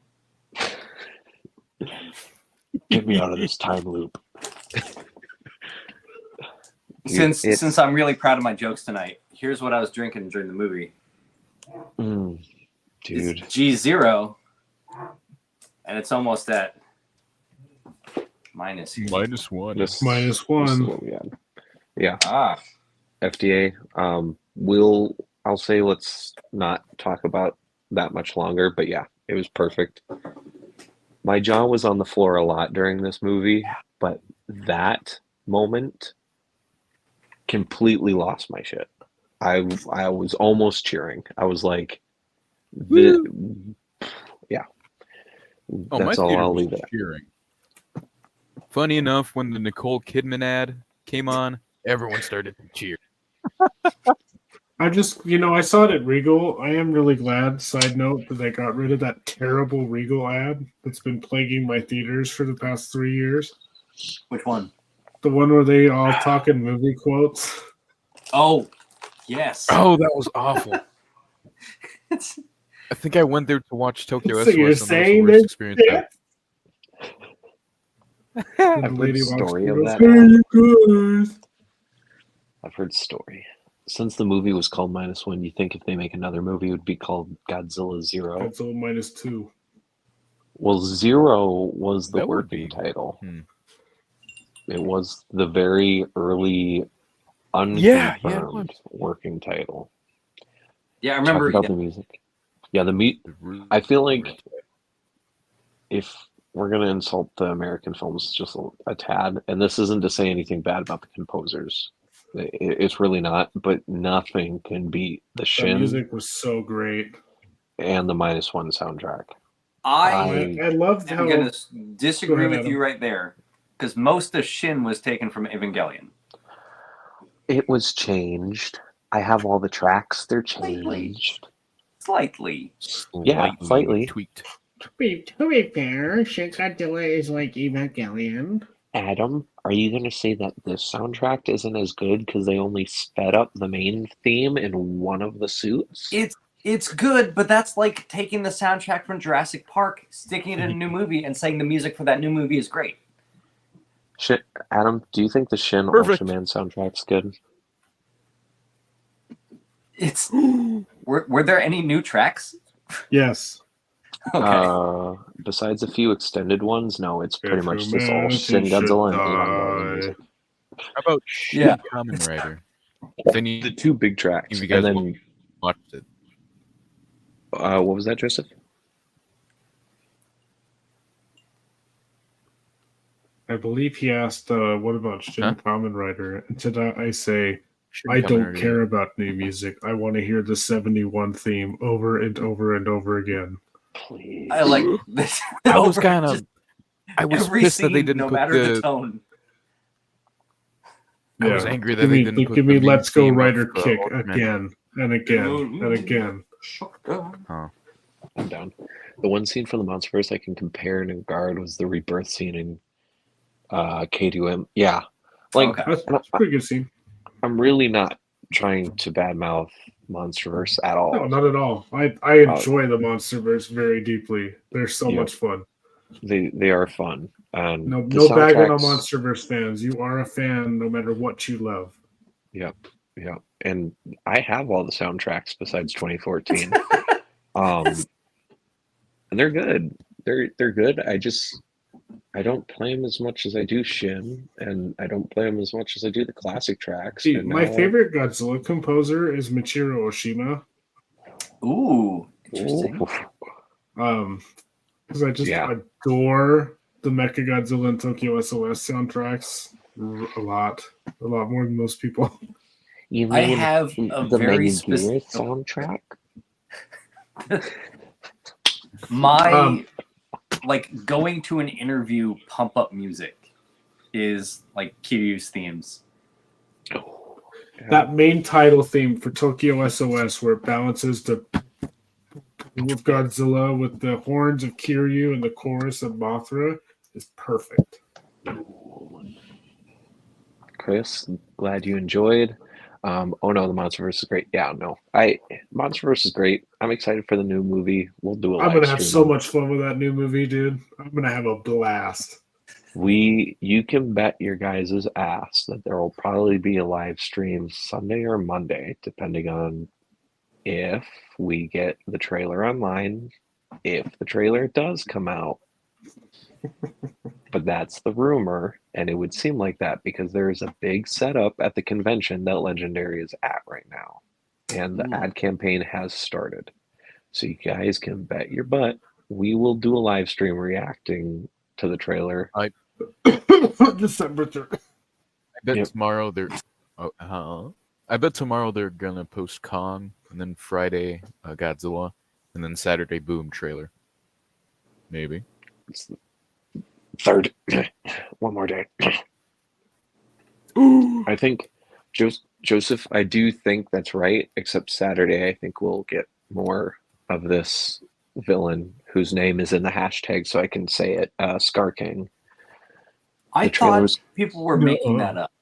Get me out of this time loop. Since I'm really proud of my jokes tonight, here's what I was drinking during the movie. Dude. It's G0, and it's almost at -1. -1. -1. Yeah. FDA. I'll say let's not talk about that much longer, but yeah, it was perfect. My jaw was on the floor a lot during this movie, but that moment completely lost my shit. I was almost cheering. I was like, yeah. Oh, That's all I'll leave it at. Cheering. Funny enough, when the Nicole Kidman ad came on, everyone started to cheer. I just, I saw it at Regal. I am really glad, side note, that they got rid of that terrible Regal ad that's been plaguing my theaters for the past 3 years. Which one? The one where they all talk in movie quotes. Oh, yes. Oh, that was awful. I think I went there to watch Tokyo So SOS. you're and that was the saying worst that- experience ever. I've heard Lady story of walks that. through, "Hey, you guys." I've heard story. Since the movie was called -1, you think if they make another movie, it would be called Godzilla 0. Godzilla -2. Well, 0 was the That would working be- title. Hmm. It was the very early, Yeah, it unconfirmed was. working title. Yeah, I Talk remember. about the music. Yeah, I feel like if we're going to insult the American films just a tad, and this isn't to say anything bad about the composers. It's really not, but nothing can beat the The Shin music was so great. and the -1 soundtrack. I I loved am how going to disagree Go ahead, with Adam. you right there because most of Shin was taken from Evangelion. It was changed. I have all the tracks. They're changed. Slightly. Yeah, slightly. tweaked. to be fair, Shin Godzilla is like Evangelion. Adam, are you going to say that this soundtrack isn't as good because they only sped up the main theme in one of the suits? It's good, but that's like taking the soundtrack from Jurassic Park, sticking it in a new movie, and saying the music for that new movie is great. Adam, do you think the Shin Perfect. Ultraman soundtrack's good? It's were there any new tracks? Yes. Okay. Besides a few extended ones, no, it's pretty much just all humanity Shin should Godzilla and Evangelion die. music. How about Shin Yeah. Kamen Rider? If any The two big tracks, of you guys and then watched it. what was that, Joseph? I believe he asked, what about Shin Huh? Kamen Rider? And to that I say, Shin I Kamen don't Rider, care about new music. I want to hear the 71 theme over and over and over again. Please. I like this. I was over kind of. just I was every pissed that they scene, didn't no put matter the the. tone. I was angry that they didn't put give the me new Let's Go theme of Rider the Kick Ultraman. again and again and again. Huh. I'm down. The one scene from the Monsterverse I can compare and guard was the rebirth scene in K2M. Yeah, like Okay. That's a pretty good scene. I'm really not trying to badmouth Monsterverse at all. No, not at all. I enjoy the Monsterverse very deeply. They're so Yeah. much fun. They are fun. And No, the no bagging on soundtracks- Monsterverse fans. You are a fan no matter what you love. Yep, yep. And I have all the soundtracks besides 2014. And they're good. They're good. I don't play them as much as I do Shin, and I don't play them as much as I do the classic tracks. See, and my now- favorite Godzilla composer is Michiru Oshima. Ooh, interesting. Because I just Yeah. adore the Mechagodzilla and Tokyo SOS soundtracks a lot more than most people. You I mean have a the very Metal Gear specific. soundtrack? My like going to an interview pump up music is like Kiryu's themes. That main title theme for Tokyo SOS, where it balances the with Godzilla with the horns of Kiryu and the chorus of Mothra, is perfect. Chris, glad you enjoyed. Oh no, the Monsterverse is great. Yeah, no, Monsterverse is great. I'm excited for the new movie. We'll do a I'm live gonna have stream so on- much fun with that new movie, dude. I'm gonna have a blast. You can bet your guys' ass that there will probably be a live stream Sunday or Monday, depending on if we get the trailer online, if the trailer does come out. But that's the rumor, and it would seem like that because there is a big setup at the convention that Legendary is at right now. And the ad campaign has started. So you guys can bet your butt we will do a live stream reacting to the trailer. December 3rd. I bet Yep. tomorrow they're. I bet tomorrow they're gonna post Kong, and then Friday Godzilla, and then Saturday Boom trailer. Maybe. It's the third. One more day. I think Joseph, I do think that's right, except Saturday I think we'll get more of this villain whose name is in the hashtag so I can say it, Scar King. I The trailer thought was- people were making that up.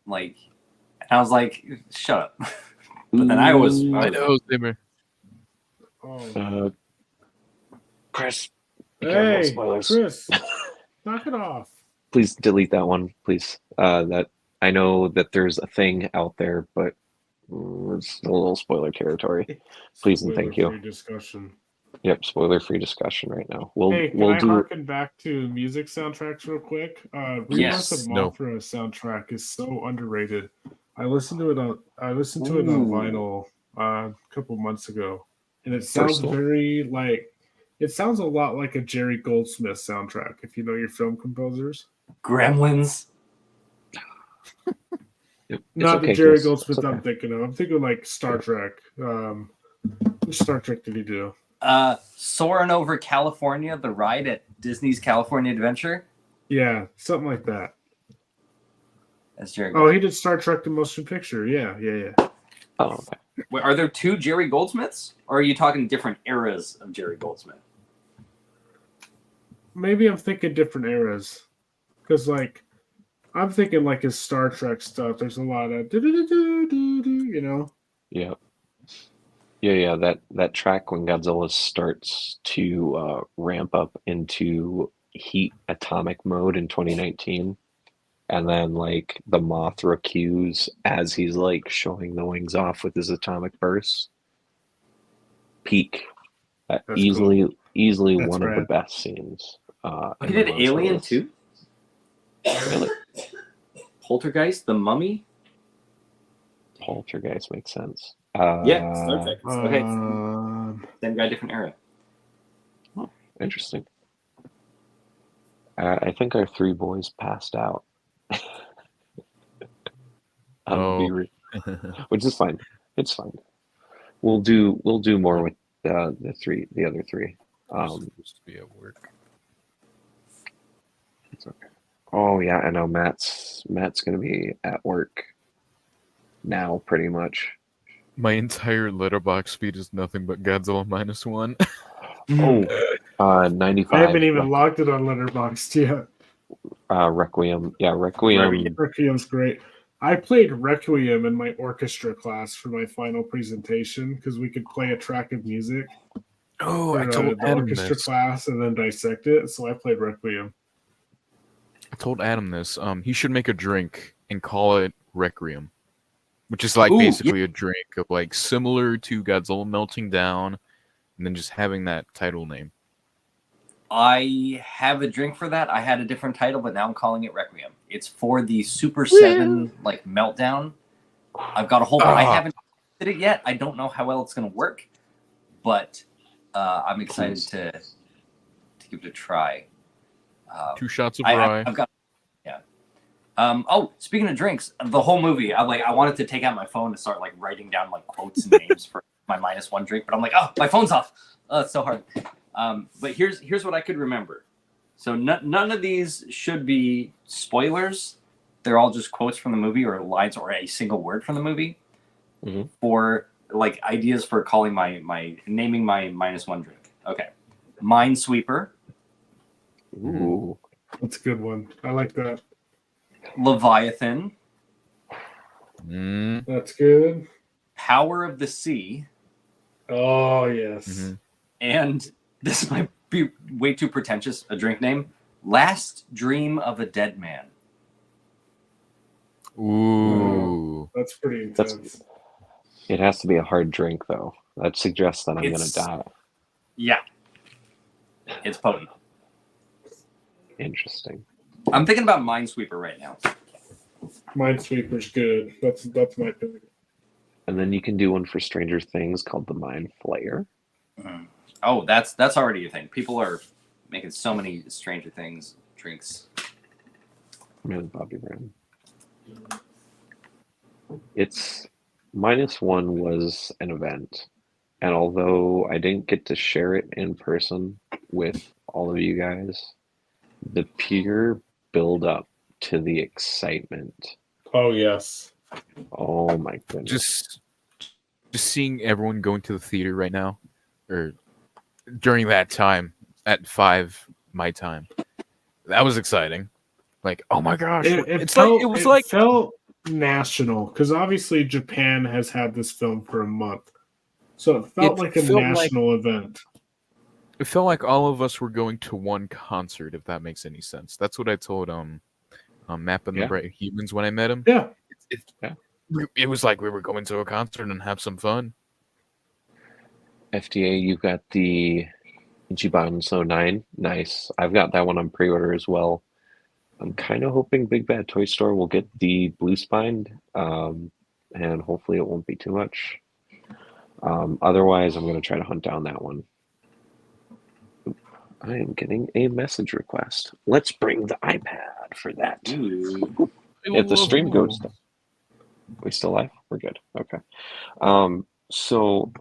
Like, and I was like, shut up. But then I was I know, Zimmer. Oh. Chris, be careful of Hey, spoilers. Chris, knock it off. Please delete that one, please. That I know that there's a thing out there, but it's a little spoiler territory. Please and thank you. Spoiler-free discussion. Yep, spoiler-free discussion right now. We'll Hey, can we'll I do. harken back to music soundtracks real quick? Rebirth Yes. of No. Mothra soundtrack is so underrated. I listened to it on vinyl a couple months ago, and it sounds Personal. it sounds a lot like a Jerry Goldsmith soundtrack. If you know your film composers, Gremlins. It's not okay, the Jerry Chris. Goldsmith It's okay. I'm thinking of. I'm thinking like Star Trek. Which Star Trek did he do? Soaring over California, the ride at Disney's California Adventure. Yeah, something like that. That's Jerry. Oh, he did Star Trek: The Motion Picture. Yeah. Oh, okay. Wait, are there two Jerry Goldsmiths, or are you talking different eras of Jerry Goldsmith? Maybe I'm thinking different eras, because like I'm thinking like his Star Trek stuff. There's a lot of you know. Yeah. Yeah. That track when Godzilla starts to ramp up into heat atomic mode in 2019. and then like the Mothra cues as he's like showing the wings off with his atomic burst. Peak. That's Easily That's one of the rad. best scenes. He in did the Alien Monsters. too. Really? Poltergeist, The Mummy. Poltergeist makes sense. Yeah, Star Trek. Okay, same guy, different era. Interesting. I think our three boys passed out. Oh. Which is fine. It's fine. We'll do more with the other three. I'm supposed to be at work. It's okay. Oh yeah, I know Matt's gonna be at work now, pretty much. My entire letterbox feed is nothing but Godzilla -1. Oh, 95. I haven't even logged it on Letterboxd yet. Requiem. Yeah, Requiem. Requiem's great. I played Requiem in my orchestra class for my final presentation because we could play a track of music Oh, for I told the Adam orchestra this. class and then dissect it. So I played Requiem. I told Adam this. He should make a drink and call it Requiem, which is like Ooh, basically a drink of like similar to Godzilla melting down, and then just having that title name. I have a drink for that. I had a different title, but now I'm calling it Requiem. It's for the Super 7 like meltdown. I've got a whole. I haven't did it yet. I don't know how well it's going to work, but I'm excited to give it a try. 2 shots of rye. I've got. Yeah. Oh, speaking of drinks, the whole movie, I wanted to take out my phone and start like writing down like quotes and names for my -1 drink, but I'm like, oh, my phone's off. Oh, it's so hard. But here's what I could remember. So none of these should be spoilers. They're all just quotes from the movie or lines or a single word from the movie. Mm-hmm. For like ideas for calling my naming my -1 drink. Okay, Minesweeper, Ooh. That's a good one. I like that. Leviathan, That's good. Power of the Sea, Oh, yes. Mm-hmm. and this might be way too pretentious a drink name. Last Dream of a Dead Man. Ooh. That's pretty intense. It has to be a hard drink, though. That suggests that I'm going to die. Yeah, it's potent. Interesting. I'm thinking about Minesweeper right now. Minesweeper's good. That's my pick. And then you can do one for Stranger Things called the Mind Flayer. Mm. Oh, that's already a thing. People are making so many Stranger Things drinks. Man, Bobby Brown. It's -1 was an event, and although I didn't get to share it in person with all of you guys, the pure build up to the excitement. Oh, yes. Oh my goodness. Just seeing everyone going to the theater right now, or during that time at 5 my time, that was exciting. Like, oh my gosh, It felt national because obviously Japan has had this film for a month, so it felt like a national event. It felt like all of us were going to one concert, if that makes any sense. That's what I told Map and the Bright Humans when I met him. Yeah. It was like we were going to a concert and have some fun. FDA, you've got the Ichiban So 9. Nice. I've got that one on pre-order as well. I'm kind of hoping Big Bad Toy Store will get the blue spined, and hopefully it won't be too much. Otherwise, I'm going to try to hunt down that one. I am getting a message request. Let's bring the iPad for that. If the stream goes down. We still live? We're good. Okay. So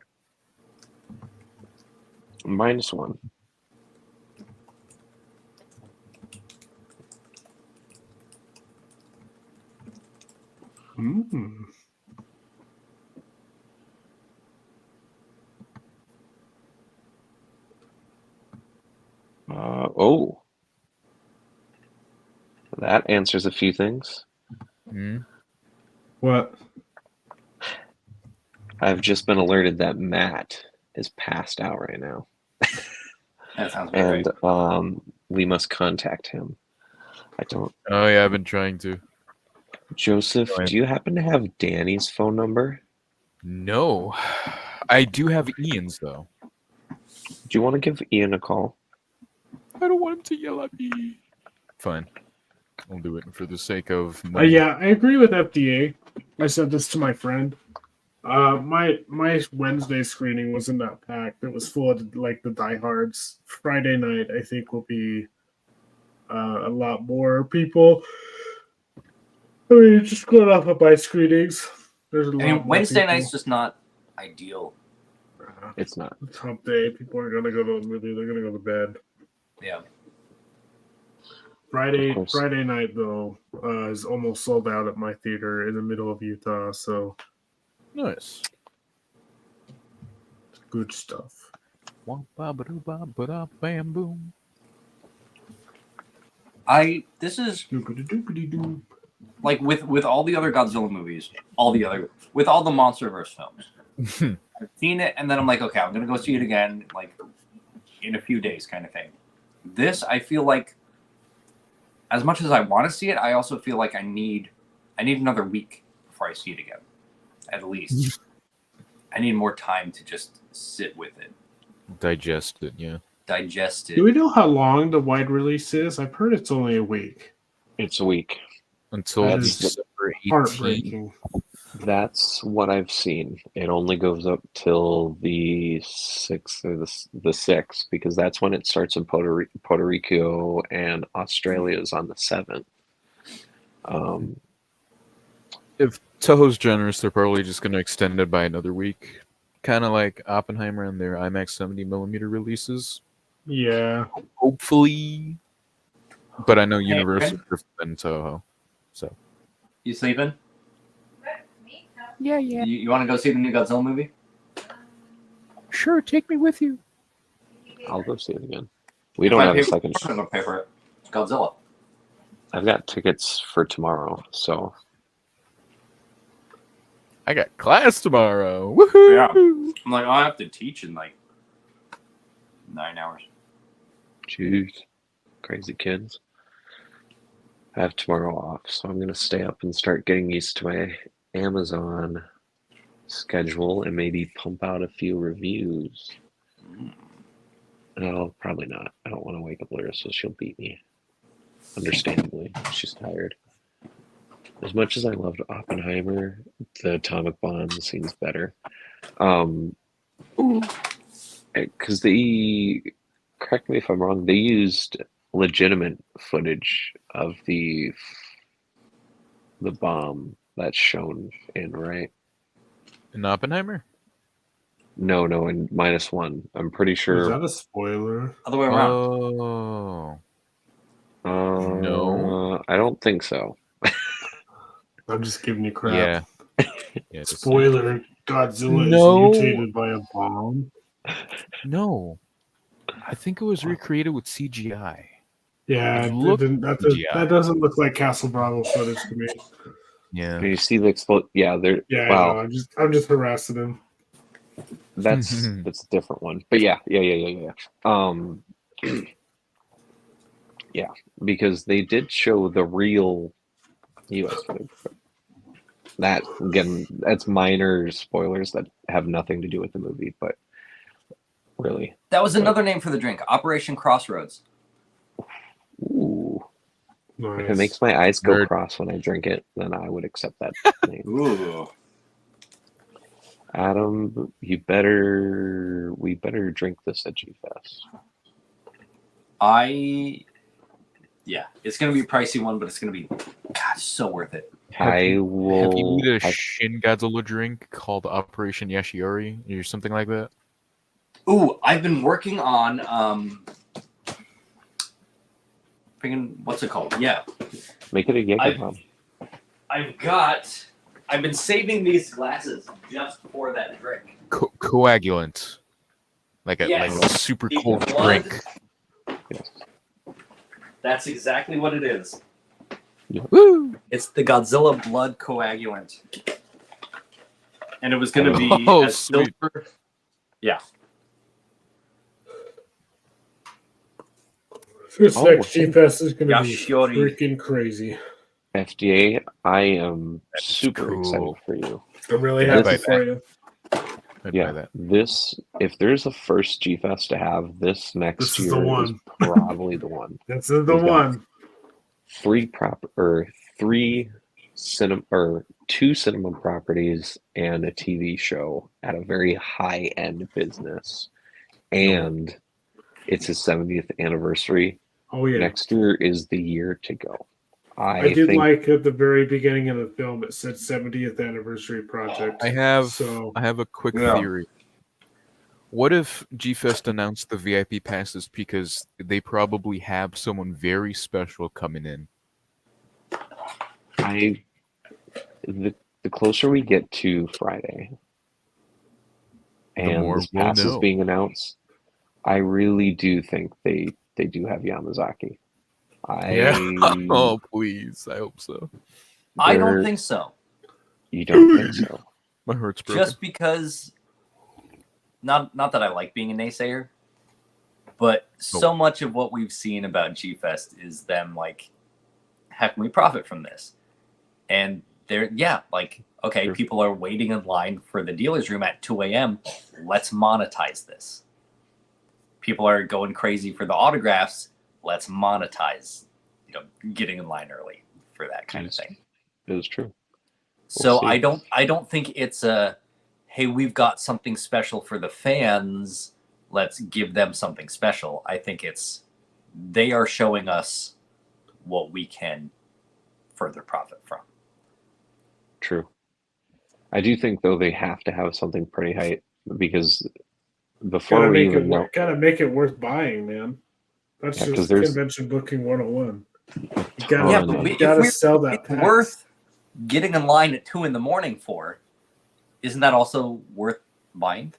-1. Mm. That answers a few things. What? I've just been alerted that Matt is passed out right now. That sounds great. And we must contact him. I don't. Oh yeah, I've been trying to. Joseph, Right. do you happen to have Danny's phone number? No, I do have Ian's though. Do you want to give Ian a call? I don't want him to yell at me. Fine, I'll do it for the sake of money. Yeah, I agree with FDA. I said this to my friend. My Wednesday screening wasn't that packed. It was full of like the diehards. Friday night, I think, will be a lot more people. I mean, just going off of my screenings, there's a lot I mean, more Wednesday people. night's just not ideal. It's not. It's hump day. People are gonna go to the movie. They're gonna go to bed. Yeah. Friday Of course. night though is almost sold out at my theater in the middle of Utah. So Nice. it's good stuff. Bam boom. This is Doopity-doopity-doo. like with all the other Godzilla movies, with all the MonsterVerse films. I've seen it, and then I'm like, okay, I'm gonna go see it again, like in a few days, kind of thing. This, I feel like, as much as I want to see it, I also feel like I need another week before I see it again, at least. I need more time to just sit with it, Digest it, yeah. digest it. Do we know how long the wide release is? I've heard it's only a week. It's a week. Until That is December 18th. Heartbreaking. That's what I've seen. It only goes up till the 6th or the 6th because that's when it starts in Puerto Rico, and Australia is on the 7th. If Toho's generous, they're probably just going to extend it by another week. Kind of like Oppenheimer and their IMAX 70mm releases. Yeah. Hopefully. But I know Hey, Universal Ren? prefer than Toho. So. You sleeping? Yeah. You want to go see the new Godzilla movie? Sure, take me with you. I'll go see it again. We don't have a second. I'm gonna pay for it. It's Godzilla. I've got tickets for tomorrow, so I got class tomorrow. Woohoo! Yeah. I'm like, I have to teach in like 9 hours. jeez, crazy kids. I have tomorrow off, so I'm gonna stay up and start getting used to my Amazon schedule and maybe pump out a few reviews. No, probably not. I don't want to wake up Lyra, so she'll beat me. Understandably, she's tired. As much as I loved Oppenheimer, the atomic bomb seems better. Because they, correct me if I'm wrong, they used legitimate footage of the bomb that's shown in, right? In Oppenheimer? No, in -1. I'm pretty Is sure. that a spoiler? Other way around. Oh. No. I don't think so. I'm just giving you crap. Yeah. Just- Spoiler: Godzilla No. is mutated by a bomb. No. I think it was recreated with CGI. Yeah, It looked CGI. that doesn't look like Castle Bravo footage to me. Yeah. Can you see the explode? Yeah, there. Yeah, Wow, I know, I'm just harassing him. that's a different one. But yeah. Yeah, because they did show the real U.S. footage. That again, that's minor spoilers that have nothing to do with the movie, but really, That was another name for the drink, Operation Crossroads. ooh. Nice. If it makes my eyes go Nerd. cross when I drink it, then I would accept that name. Ooh. Adam, we better drink this at G-Fest. Yeah, it's gonna be a pricey one, but it's gonna be, God, so worth it. Have you made a I- Shin Godzilla drink called Operation Yashiori or something like that? Ooh, I've been working on what's it called? Yeah. Make it a Jaeger bomb. I've been saving these glasses just for that drink. Coagulant. Like a super The cold blood. drink. Yes. That's exactly what it is. Woo! It's the Godzilla blood coagulant. And it was going to be Oh, as sweet. silver. Yeah. This Oh, next hey. G Fest is going to be Yashiori. freaking crazy. FDA, I am That's super cool. excited for you. I'm really Yeah, happy This- for you. I'd Yeah, buy that. this if there's a first G Fest to have, this next This is year the is one. probably the one. This is the We've got one. two cinema properties and a TV show at a very high end business, and it's his 70th anniversary. Oh yeah. Next year is the year to go. I did think like at the very beginning of the film it said 70th anniversary project. I have So a quick Yeah. theory. What if G-Fest announced the VIP passes because they probably have someone very special coming in? the closer we get to Friday and more this we'll pass is know. being announced, I really do think they do have Yamazaki. Oh, please. I hope so. I don't They're- think so. You don't think so? My heart's broken. Just because, not that I like being a naysayer, but so much of what we've seen about G Fest is them like, how can we profit from this? And they're okay, Sure. people are waiting in line for the dealer's room at 2 a.m. Let's monetize this. People are going crazy for the autographs. Let's monetize, getting in line early for that kind of thing. It is true. So see. I don't think it's a, hey, we've got something special for the fans. Let's give them something special. I think it's, they are showing us what we can further profit from. True. I do think though they have to have something pretty high because before gotta we make even know, gotta make it worth buying, man. That's Yeah, 'cause just there's- convention booking 101. You ton gotta, Yeah, of but money. you gotta sell that it's pass. worth getting in line at 2 a.m. for. Isn't that also worth buying?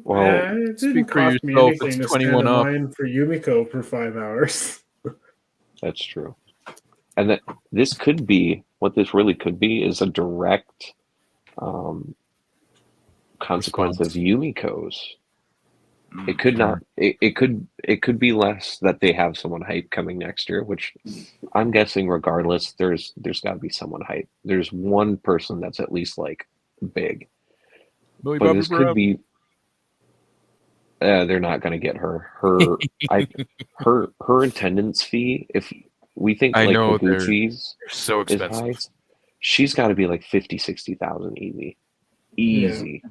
well, It didn't speak for cost me yourself, anything it's to stand 21 in up. line for Yumiko for 5 hours. that's true. And that this could be what this really could be is a direct consequence Response. of Yumiko's. Mm. It could Sure. not. It could be less that they have someone hype coming next year, which I'm guessing. Regardless, there's got to be someone hype. There's one person that's at least like big, Millie but Bobby this Brown. could be. They're not going to get her. Her attendance fee. If we think I like know, they're Higuchi's so is high, expensive. she's got to be like 50,000-60,000 easy,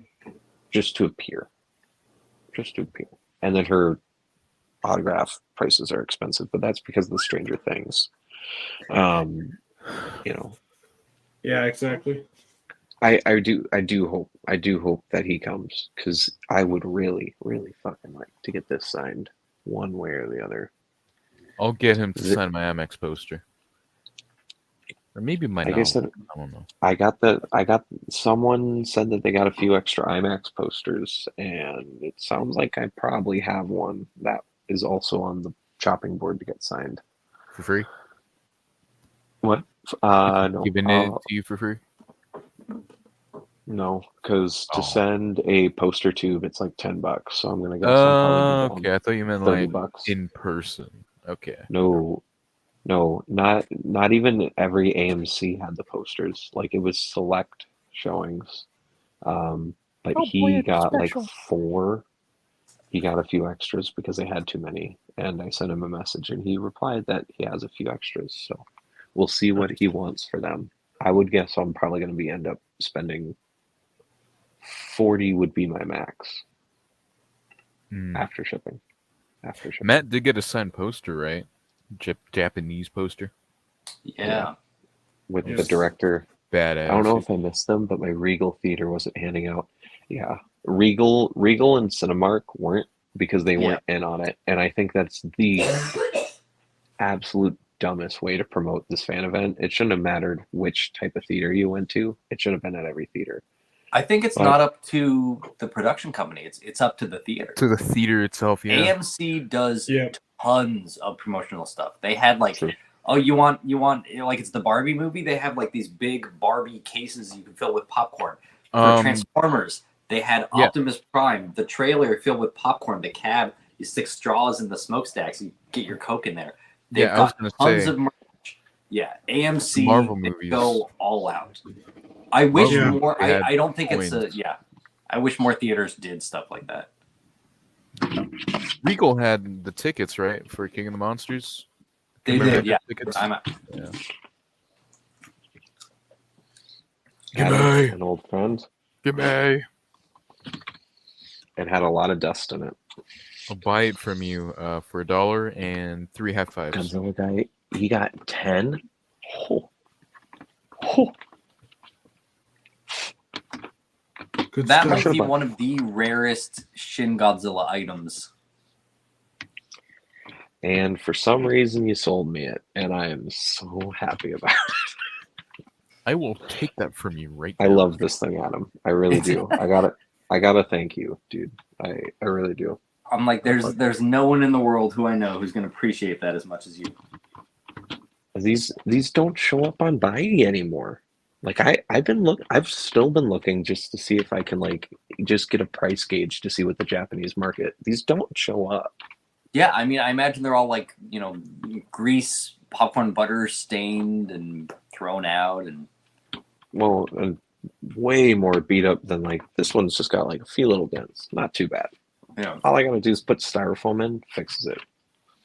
just to appear. And then her autograph prices are expensive, but that's because of the Stranger Things. Yeah, exactly. I do hope that he comes because I would really fucking like to get this signed one way or the other. I'll get him to Is it- sign my Amex poster. Or maybe my Like I said, novel. I don't know. I got someone said that they got a few extra IMAX posters, and it sounds like I probably have one that is also on the chopping board to get signed. For free? What? No. Giving it to you for free? No, because to Oh. send a poster tube, it's like $10. So I'm gonna guess I'm probably Okay. I thought you meant $30 like bucks. in person. Okay. No, not even every AMC had the posters. Like it was select showings. But Oh, he boy, it's got special. like 4. He got a few extras because they had too many, and I sent him a message, and he replied that he has a few extras. So we'll see what he wants for them. I would guess I'm probably going to end up spending 40 would be my max Hmm. after shipping. Matt did get a signed poster, right? Japanese poster. Yeah. With the Yes. director. Badass. I don't know if I missed them, but my Regal Theater wasn't handing out. Yeah, Regal and Cinemark weren't because they weren't in on it, and I think that's the absolute dumbest way to promote this fan event. It shouldn't have mattered which type of theater you went to. It should have been at every theater. I think it's But- not up to the production company. It's up to the theater. To the theater itself, yeah. AMC does Yeah. tons of promotional stuff. They had like, True. oh, you want like it's the Barbie movie. They have like these big Barbie cases you can fill with popcorn. For Transformers, they had Yeah. Optimus Prime, the trailer filled with popcorn. The cab You stick straws in the smokestacks. You get your Coke in there. They've Yeah, I was got gonna tons say of merch. Yeah, AMC, Marvel they movies. go all out. I wish Marvel more. movies, they I had don't think it's coins. I wish more theaters did stuff like that. Regal had the tickets, right, for King of the Monsters. They Remember did, the yeah. tickets? I'm out. Yeah. Adam, Gimme. an old friend, Gimme. it had a lot of dust in it. I'll buy it from you for $1 and 3 high fives. Godzilla guy, he got 10. Oh. Oh. Good That stuff. might be one of the rarest Shin Godzilla items. And for some reason, you sold me it, and I am so happy about it. I will take that from you right I now. love this thing, Adam. I really do. I gotta thank you, dude. I really do. I'm like, there's no one in the world who I know who's going to appreciate that as much as you. These don't show up on Buyee anymore. Like I've still been looking just to see if I can like just get a price gauge to see what the Japanese market. These don't show up. Yeah, I mean, I imagine they're all like, grease, popcorn butter stained and thrown out, and Well, way more beat up than like this one's just got like a few little dents. Not too bad. All I gotta do is put styrofoam in, fixes it.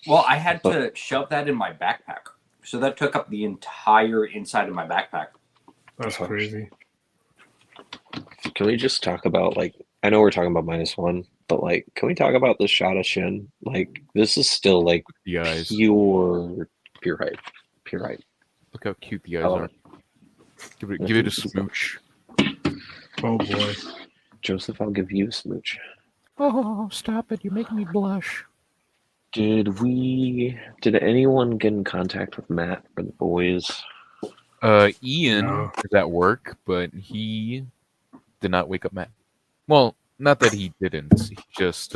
Well, I had to shove that in my backpack, so that took up the entire inside of my backpack. That's crazy. Can we just talk about like I know we're talking about -1, but like can we talk about the shot of Shin? Like this is still like The eyes. pure hype. Pure hype. Look how cute the eyes love are. Give it a smooch. Oh boy. Joseph, I'll give you a smooch. Oh, stop it. You're making me blush. Did anyone get in contact with Matt or the boys? Ian No. is at work, but he did not wake up Matt. Well, not that he didn't. He just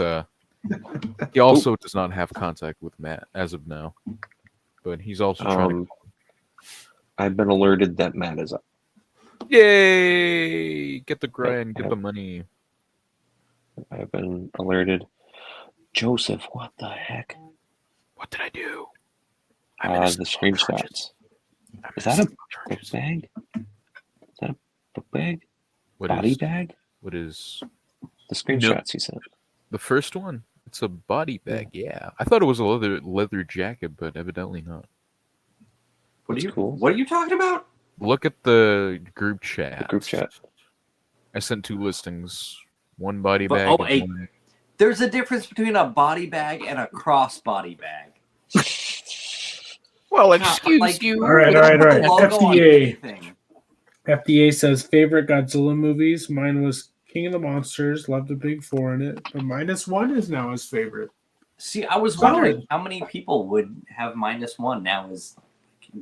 he also does not have contact with Matt as of now. But he's also trying to. I've been alerted that Matt is up. Yay! Get the grind, get the money. I've been alerted. Joseph, what the heck? What did I do? The screenshots. Is that a book bag? Is that a book bag? Body bag? What is The screenshots he sent. the first one? It's a body bag. Yeah, I thought it was a leather jacket, but evidently not. Cool. What are you talking about? Look at the group chat. The group chat. I sent 2 listings. One body bag. Oh, and hey, one... there's a difference between a body bag and a crossbody bag. Well, excuse you. All right. FDA. FDA says favorite Godzilla movies. Mine was King of the Monsters. Loved the big 4 in it. But -1 is now his favorite. See, I was wondering how many people would have -1 now is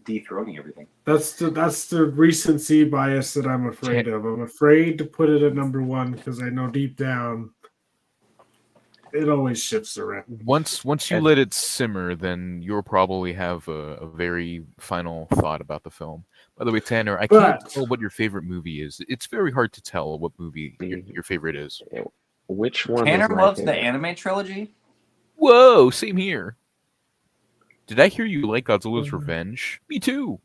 dethroning everything. That's the recency bias that I'm afraid of. I'm afraid to put it at number 1 because I know deep down it always shifts around. Once you let it simmer, then you'll probably have a very final thought about the film. By the way, Tanner, I can't tell what your favorite movie is. It's very hard to tell what movie your favorite is. Which one? Tanner loves the anime trilogy. Whoa, same here. Did I hear you like Godzilla's Revenge? Me too.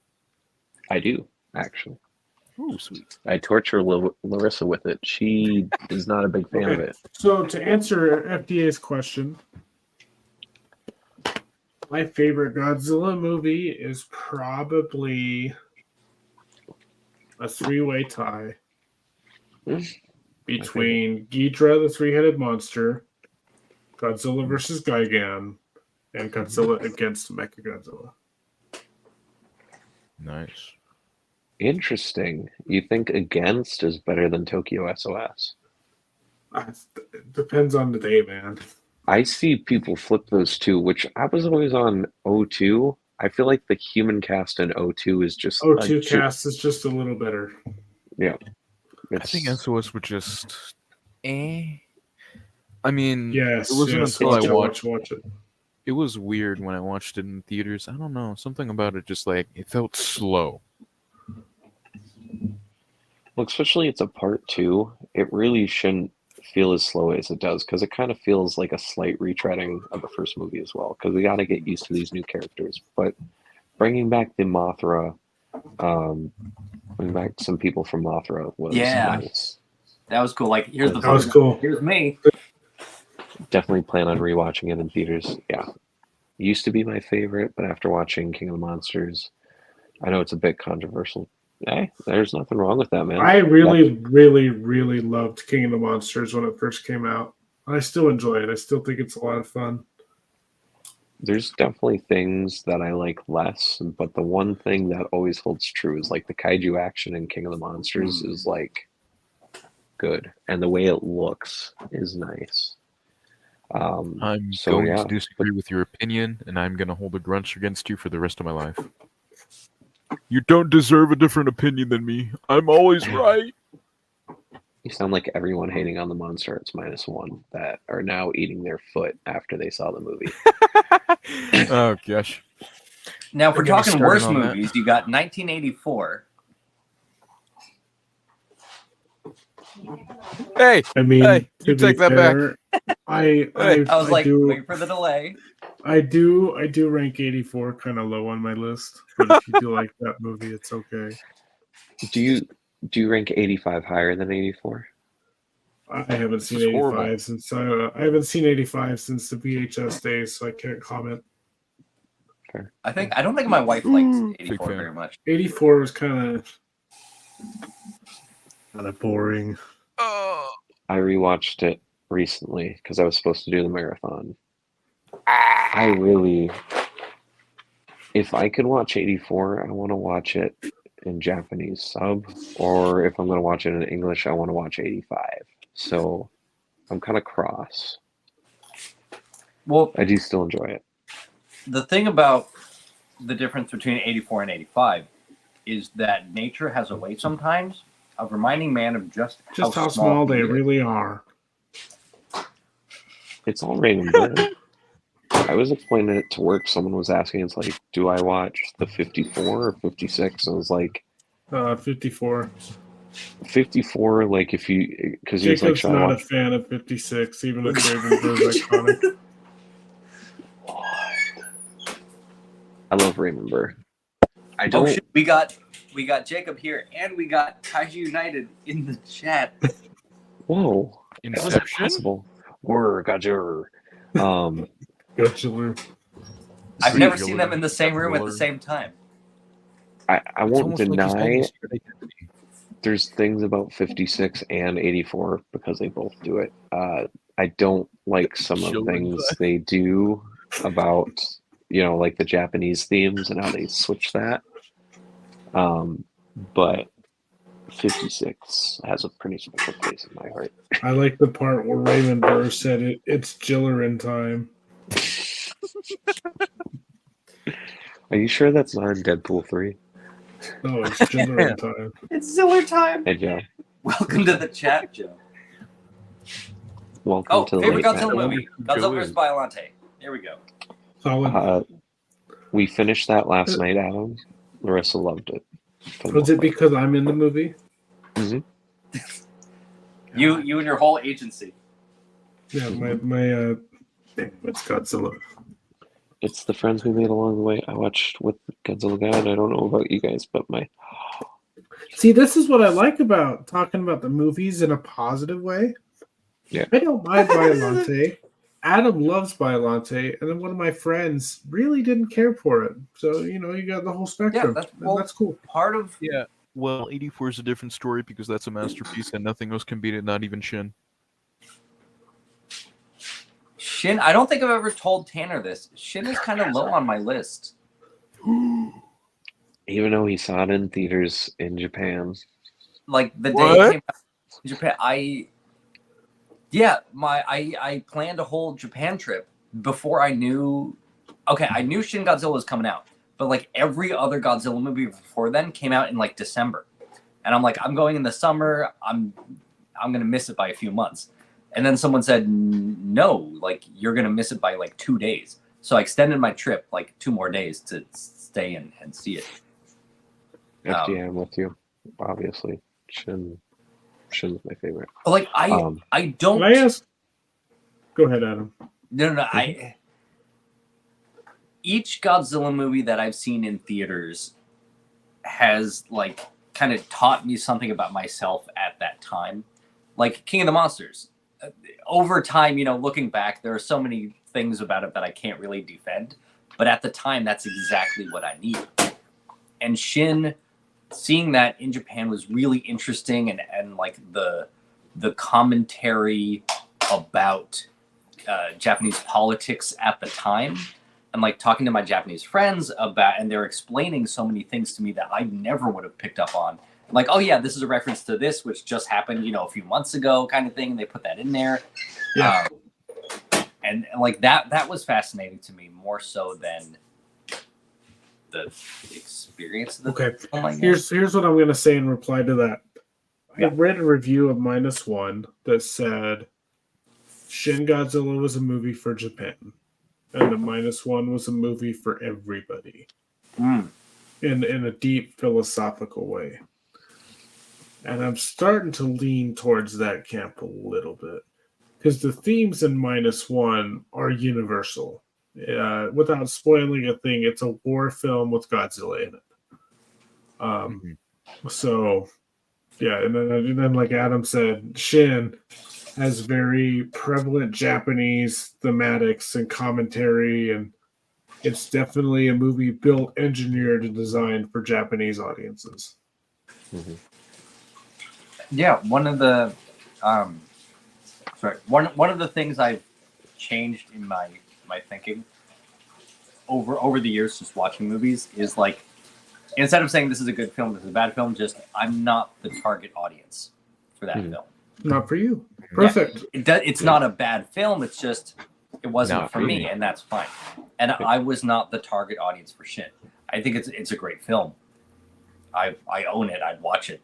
I do, actually. Oh, sweet. I torture Larissa with it. She is not a big fan of it. So to answer FDA's question, my favorite Godzilla movie is probably a 3-way tie between Ghidorah, the 3-headed monster, Godzilla versus Gigan, and Godzilla against Mechagodzilla. Nice. Interesting. You think Against is better than Tokyo SOS? It depends on the day, man. I see people flip those two, which I was always on O2. I feel like the human cast in O2 is just... O2 cast is just a little better. Yeah. I think SOS were just... I mean, yes, it wasn't until I watched it. It was weird when I watched it in theaters. I don't know. Something about it just like, it felt slow. Well, especially it's a part 2. It really shouldn't feel as slow as it does, because it kind of feels like a slight retreading of the first movie as well, because we got to get used to these new characters. But bringing back the Mothra, bringing back some people from Mothra was nice. That was cool. Like, here's the That was cool. Here's me. Definitely plan on rewatching it in theaters. Yeah. Used to be my favorite, but after watching King of the Monsters, I know it's a bit controversial. Hey, there's nothing wrong with that, man. I really loved King of the Monsters when it first came out. I still enjoy it. I still think it's a lot of fun. There's definitely things that I like less, but the one thing that always holds true is like the kaiju action in King of the Monsters is like good, and the way it looks is nice. I'm going to disagree with your opinion, and I'm going to hold a grudge against you for the rest of my life. You don't deserve a different opinion than me. I'm always right. You sound like everyone hating on the Monster Arts -1 that are now eating their foot after they saw the movie. Oh, gosh. Now, if we're Don't get me talking started worst on that. movies, you got 1984. Hey, I mean, Hey, to you be take that back. fair, I I was like, do, wait for the delay. I do rank 84 kind of low on my list. But if you do like that movie, it's okay. Do you rank 85 higher than 84? I haven't seen is 85 horrible. since I haven't seen 85 since the VHS days, so I can't comment. Fair. I don't think my wife likes Big 84 fan. very much. 84 was kind of boring. I rewatched it recently because I was supposed to do the marathon. I really, if I could watch 84, I want to watch it in Japanese sub, or if I'm going to watch it in English, I want to watch 85. So I'm kind of cross. Well, I do still enjoy it. the thing about the difference between 84 and 85 is that nature has a way sometimes of reminding man of just How small he they is. really are. It's all Raymond Burr. I was explaining it to work. Someone was asking, it's like, do I watch the 54 or 56? I was like, 54. 54, like if you, because he was like, Jacob's should I not a watch? fan of 56, even if Raven Burr's iconic. I love Raymond Burr. I Oh don't. shit, we got Jacob here, and we got KaijuUnited in the chat. Whoa, that was Inception? impossible. Word, Gajur. Godzilla. I've never Singular. seen them in the same room at the Singular. same time. I It's won't almost like he's got deny this creativity. there's things about 56 and 84 because they both do it. I don't like some of the Children things they do about, like the Japanese themes and how they switch that. But 56 has a pretty special place in my heart. I like the part where Raven Burr said it's Jiller in time. Are you sure that's not in Deadpool 3? No, it's Jiller in time. It's Ziller time. Hey, Joe. Welcome to the chat, Joe. Welcome Oh, to the favorite late Godzilla night. movie. Godzilla vs. Biollante. Here we go. Solid. We finished that last night, Adam. Larissa loved it. Was it because I'm in the movie? Mm-hmm. You and your whole agency. Yeah, my what's Godzilla? It's the friends we made along the way. I watched with Godzilla Guy, and I don't know about you guys, but See, this is what I like about talking about the movies in a positive way. Yeah. I don't mind Biollante. Adam loves Biollante, and then one of my friends really didn't care for it. So, you got the whole spectrum. Yeah, that's cool. Part of Yeah. Well, 84 is a different story because that's a masterpiece and nothing else can beat it, not even Shin. Shin. I don't think I've ever told Tanner this. Shin is kind of low on my list. even though he saw it in theaters in Japan, Like the day What? it came out in Japan, I planned a whole Japan trip before I knew. Okay, I knew Shin Godzilla was coming out, but like every other Godzilla movie before then came out in like December, and I'm like, I'm going in the summer. I'm gonna miss it by a few months, and then someone said, no, like you're gonna miss it by like 2 days. So I extended my trip like 2 more days to stay and see it. FDI, I'm with you, obviously. Shin. Shin's my favorite. Like I don't. Can I ask? Go ahead, Adam. No. Each Godzilla movie that I've seen in theaters has like kind of taught me something about myself at that time. Like King of the Monsters. Over time, looking back, there are so many things about it that I can't really defend. But at the time, that's exactly what I needed. And Shin, seeing that in Japan was really interesting, and like the commentary about Japanese politics at the time, and like talking to my Japanese friends about, and they're explaining so many things to me that I never would have picked up on. Like, oh yeah, this is a reference to this, which just happened, a few months ago, kind of thing. And they put that in there. Yeah. And like that was fascinating to me more so than the experience of the Okay. film, I guess. Here's what I'm gonna say in reply to that. Yeah. I read a review of -1 that said Shin Godzilla was a movie for Japan, and the -1 was a movie for everybody, in a deep philosophical way. And I'm starting to lean towards that camp a little bit, because the themes in -1 are universal. Without spoiling a thing, it's a war film with Godzilla in it. So, yeah, and then like Adam said, Shin has very prevalent Japanese thematics and commentary, and it's definitely a movie built, engineered, and designed for Japanese audiences. Yeah, one of the one of the things I've changed in my thinking over the years just watching movies is like, instead of saying this is a good film, this is a bad film, just I'm not the target audience for that film. Not for you. Perfect. Yeah, it's not a bad film, it's just it wasn't Not for for me, me. and that's fine. And I was not the target audience for Shin. I think it's a great film. I own it, I'd watch it.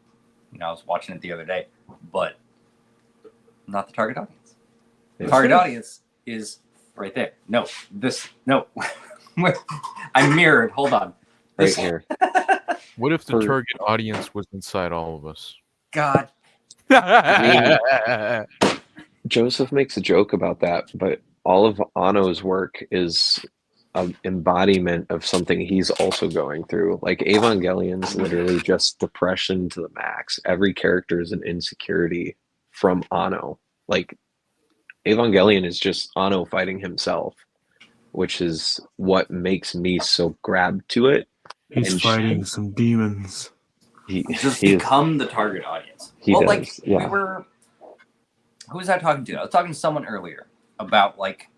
I was watching it the other day, but I'm not the target audience. The target audience is right there. No. I'm mirrored. Hold on. Right here. What if the target audience was inside all of us? God. Joseph makes a joke about that, but all of Anno's work is an embodiment of something he's also going through. Like Evangelion's literally just depression to the max. Every character is an insecurity from Anno. Like Evangelion is just Anno fighting himself, which is what makes me so grabbed to it. He's And fighting some demons. He become the target audience. He does, like yeah. who was I talking to? I was talking to someone earlier about like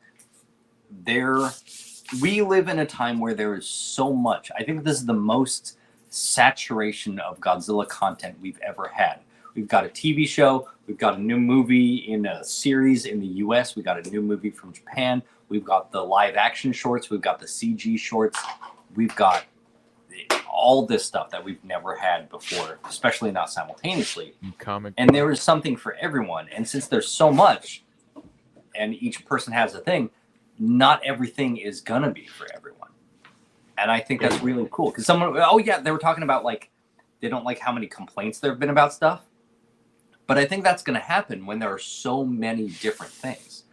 we live in a time where there is so much. I think this is the most saturation of Godzilla content we've ever had. We've got a TV show, we've got a new movie in a series in the US, we got a new movie from Japan, we've got the live action shorts, we've got the CG shorts, we've got all this stuff that we've never had before, especially not simultaneously. And there is something for everyone. And since there's so much and each person has a thing, not everything is gonna be for everyone. And I think that's really cool. Because they were talking about like they don't like how many complaints there have been about stuff. But I think that's gonna happen when there are so many different things.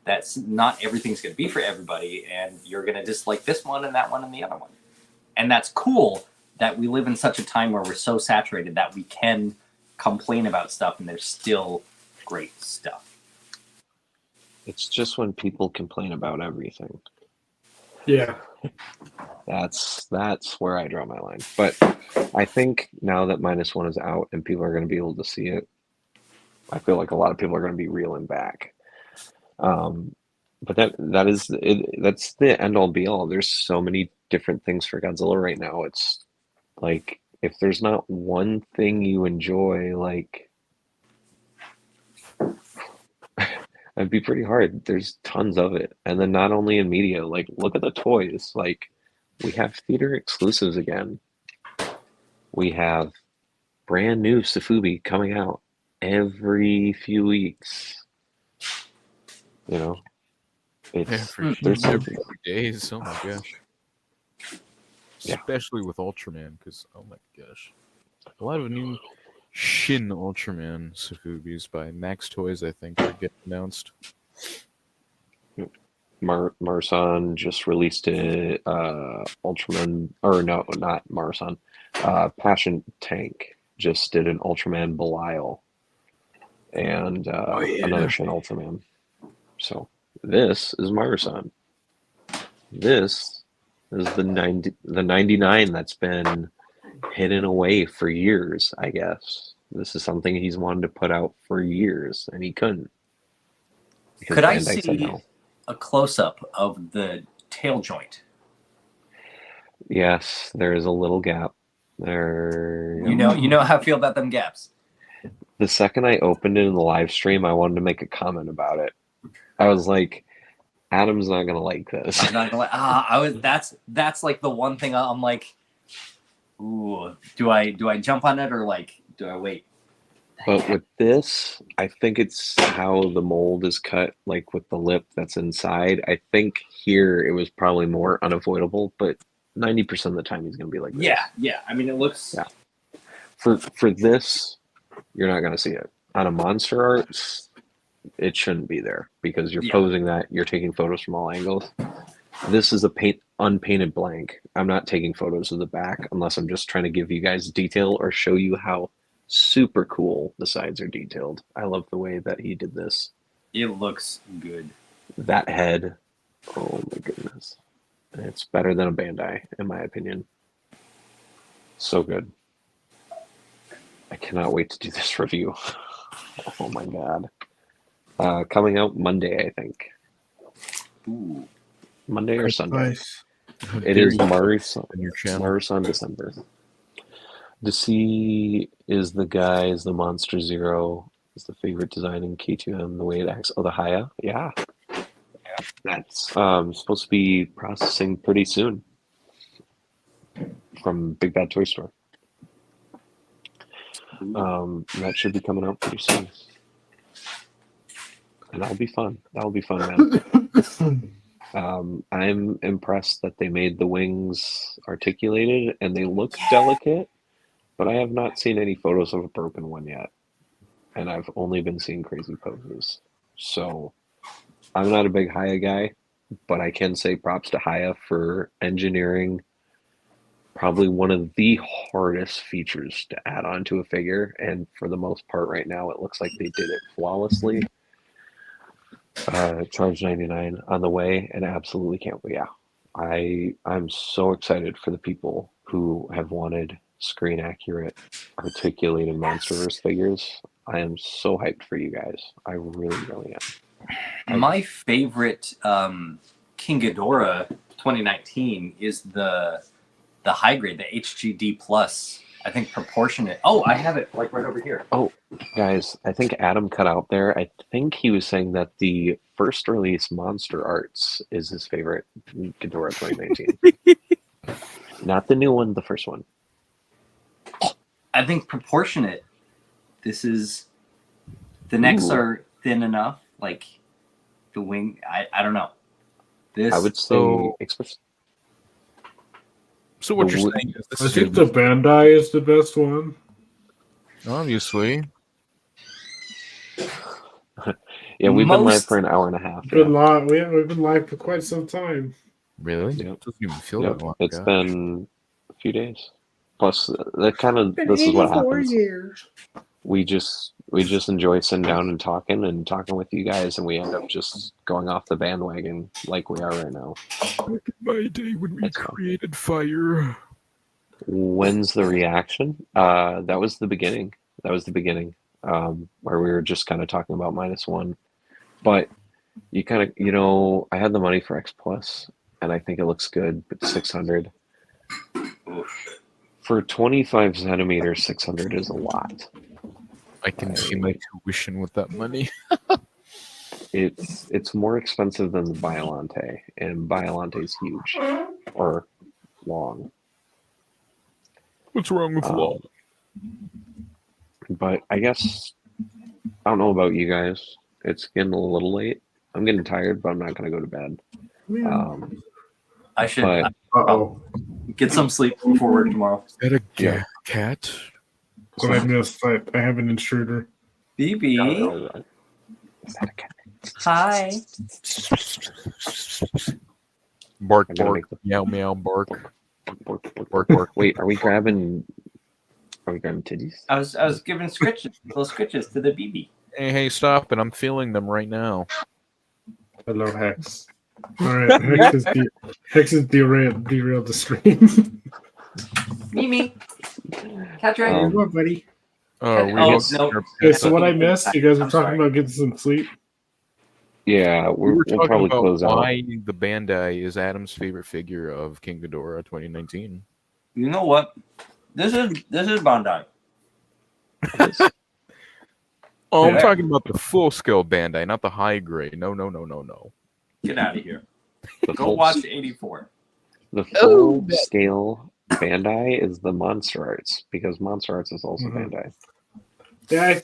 That's not everything's gonna be for everybody, and you're gonna dislike this one and that one and the other one. And that's cool that we live in such a time where we're so saturated that we can complain about stuff and there's still great stuff. It's just when people complain about everything. Yeah. That's where I draw my line. But I think now that -1 is out and people are going to be able to see it, I feel like a lot of people are going to be reeling back. But that's the end all be all. There's so many different things for Godzilla right now. It's like if there's not one thing you enjoy, like it'd be pretty hard. There's tons of it. And then not only in media, like look at the toys. Like we have theater exclusives again. We have brand new Safubi coming out every few weeks. You know, there's every few days. Oh my gosh. Yeah. Especially with Ultraman, because oh my gosh, a lot of new Shin Ultraman Sufubis by Max Toys, I think, are getting announced. Marsan just released a Ultraman, or no, not Marsan. Passion Tank just did an Ultraman Belial and another Shin Ultraman. So this is Marsan. This is the 99 that's been hidden away for years, I guess. This is something he's wanted to put out for years, and he couldn't. Because Could I Bandai said see no. a close-up of the tail joint? Yes, there is a little gap there. You know how I feel about them gaps. The second I opened it in the live stream, I wanted to make a comment about it. I was like, Adam's not gonna like this. I'm not gonna that's like the one thing I'm like, ooh, do I jump on it or like do I wait? But with this, I think it's how the mold is cut, like with the lip that's inside. I think here it was probably more unavoidable, but 90% of the time he's gonna be like this. Yeah. I mean, it looks. Yeah. For this, you're not gonna see it. On a monster arts, it shouldn't be there because you're posing that, you're taking photos from all angles. This is a unpainted blank. I'm not taking photos of the back unless I'm just trying to give you guys detail or show you how super cool the sides are detailed. I love the way that he did this. It looks good. That head, oh my goodness. It's better than a Bandai, in my opinion. So good. I cannot wait to do this review. Oh my god. Coming out Monday, I think. Ooh. Monday or Sunday. Nice. It is Mars on your channel. Mars on December. Deci is the guy, is the Monster Zero, is the favorite design in K2M, the way it acts. Oh, the Haya? Yeah. That's supposed to be processing pretty soon from Big Bad Toy Store. That should be coming out pretty soon. And that'll be fun. That'll be fun, man. I'm impressed that they made the wings articulated and they look delicate, but I have not seen any photos of a broken one yet. And I've only been seeing crazy poses. So I'm not a big Haya guy, but I can say props to Haya for engineering probably one of the hardest features to add onto a figure. And for the most part right now, it looks like they did it flawlessly. Charge 99 on the way, and absolutely can't wait. Yeah, I'm so excited for the people who have wanted screen accurate articulated Monsterverse figures. I am so hyped for you guys. I really am. My favorite King Ghidorah 2019 is the high grade, the HGD plus. I think proportionate. Oh, I have it like right over here. Oh, guys, I think Adam cut out there. I think he was saying that the first release Monster Arts is his favorite Ghidorah 2019. Not the new one, the first one. I think proportionate. This is the necks are thin enough. Like the wing, I don't know. This I would say So what you're saying is this I is think the Bandai is the best one. obviously. Yeah, we've been live for an hour and a half. We've been live for quite some time. Really? Yep. It doesn't even feel Yep. that long. It's ago. been a few days. Plus, this is what happens. Years. We just enjoy sitting down and talking with you guys, and we end up just going off the bandwagon like we are right now. Back in my day when we That's fun. created fire. When's the reaction? That was the beginning. Where we were just kind of talking about -1. But you kind of, I had the money for X Plus, and I think it looks good, but 600. For 25 centimeters, 600 is a lot. I can see my tuition with that money. It's more expensive than the Biolante, and Biolante's huge or long. What's wrong with law? But I guess I don't know about you guys. It's getting a little late. I'm getting tired, but I'm not going to go to bed. I should but- Uh-oh. get some sleep before work tomorrow. Is that a Yeah. cat? what I missed. I have an intruder. BB. Is that a cat? Hi. Bark, I gotta bark, make the- meow, meow, bark. Bark, bark. Wait, are we grabbing titties? I was giving little scritches to the BB. Hey, stop it. I'm feeling them right now. Hello, Hex. All right, Hex has derailed the stream. Mimi. Catch Hey, right. what, buddy? Oh, we Oh, missed no. our- Okay, so what I missed, you guys were I'm talking sorry. about getting some sleep. Yeah, we were we'll talking probably about close out. why the Bandai is Adam's favorite figure of King Ghidorah 2019. You know what? This is Bandai. Oh, I'm Yeah. talking about the full-scale Bandai, not the high grade. No. Get out of here. The Go full, watch 84. the full scale Bandai is the Monster Arts because Monster Arts is also Mhm. Bandai. Yeah, I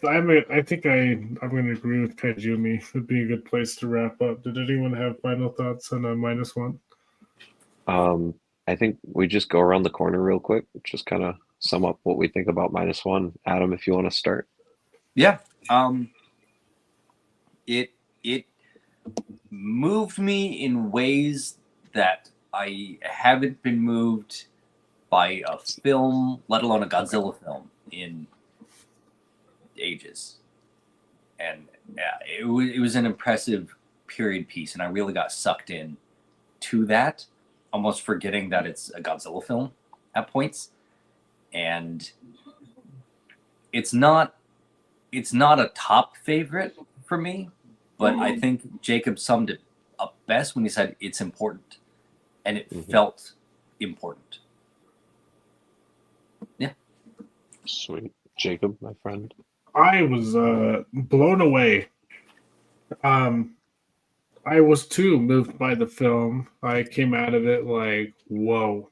think I'm going to agree with Kaijumi. Would be a good place to wrap up. Did anyone have final thoughts on a -1? I think we just go around the corner real quick, just kind of sum up what we think about -1. Adam, if you want to start. Yeah. It moved me in ways that I haven't been moved by a film, let alone a Godzilla film, in ages. And yeah, it was an impressive period piece, and I really got sucked in to that, almost forgetting that it's a Godzilla film at points. And it's not a top favorite for me, but I think Jacob summed it up best when he said it's important, and it felt important. Yeah. Sweet. Jacob, my friend. I was blown away. I was too moved by the film. I came out of it like, whoa.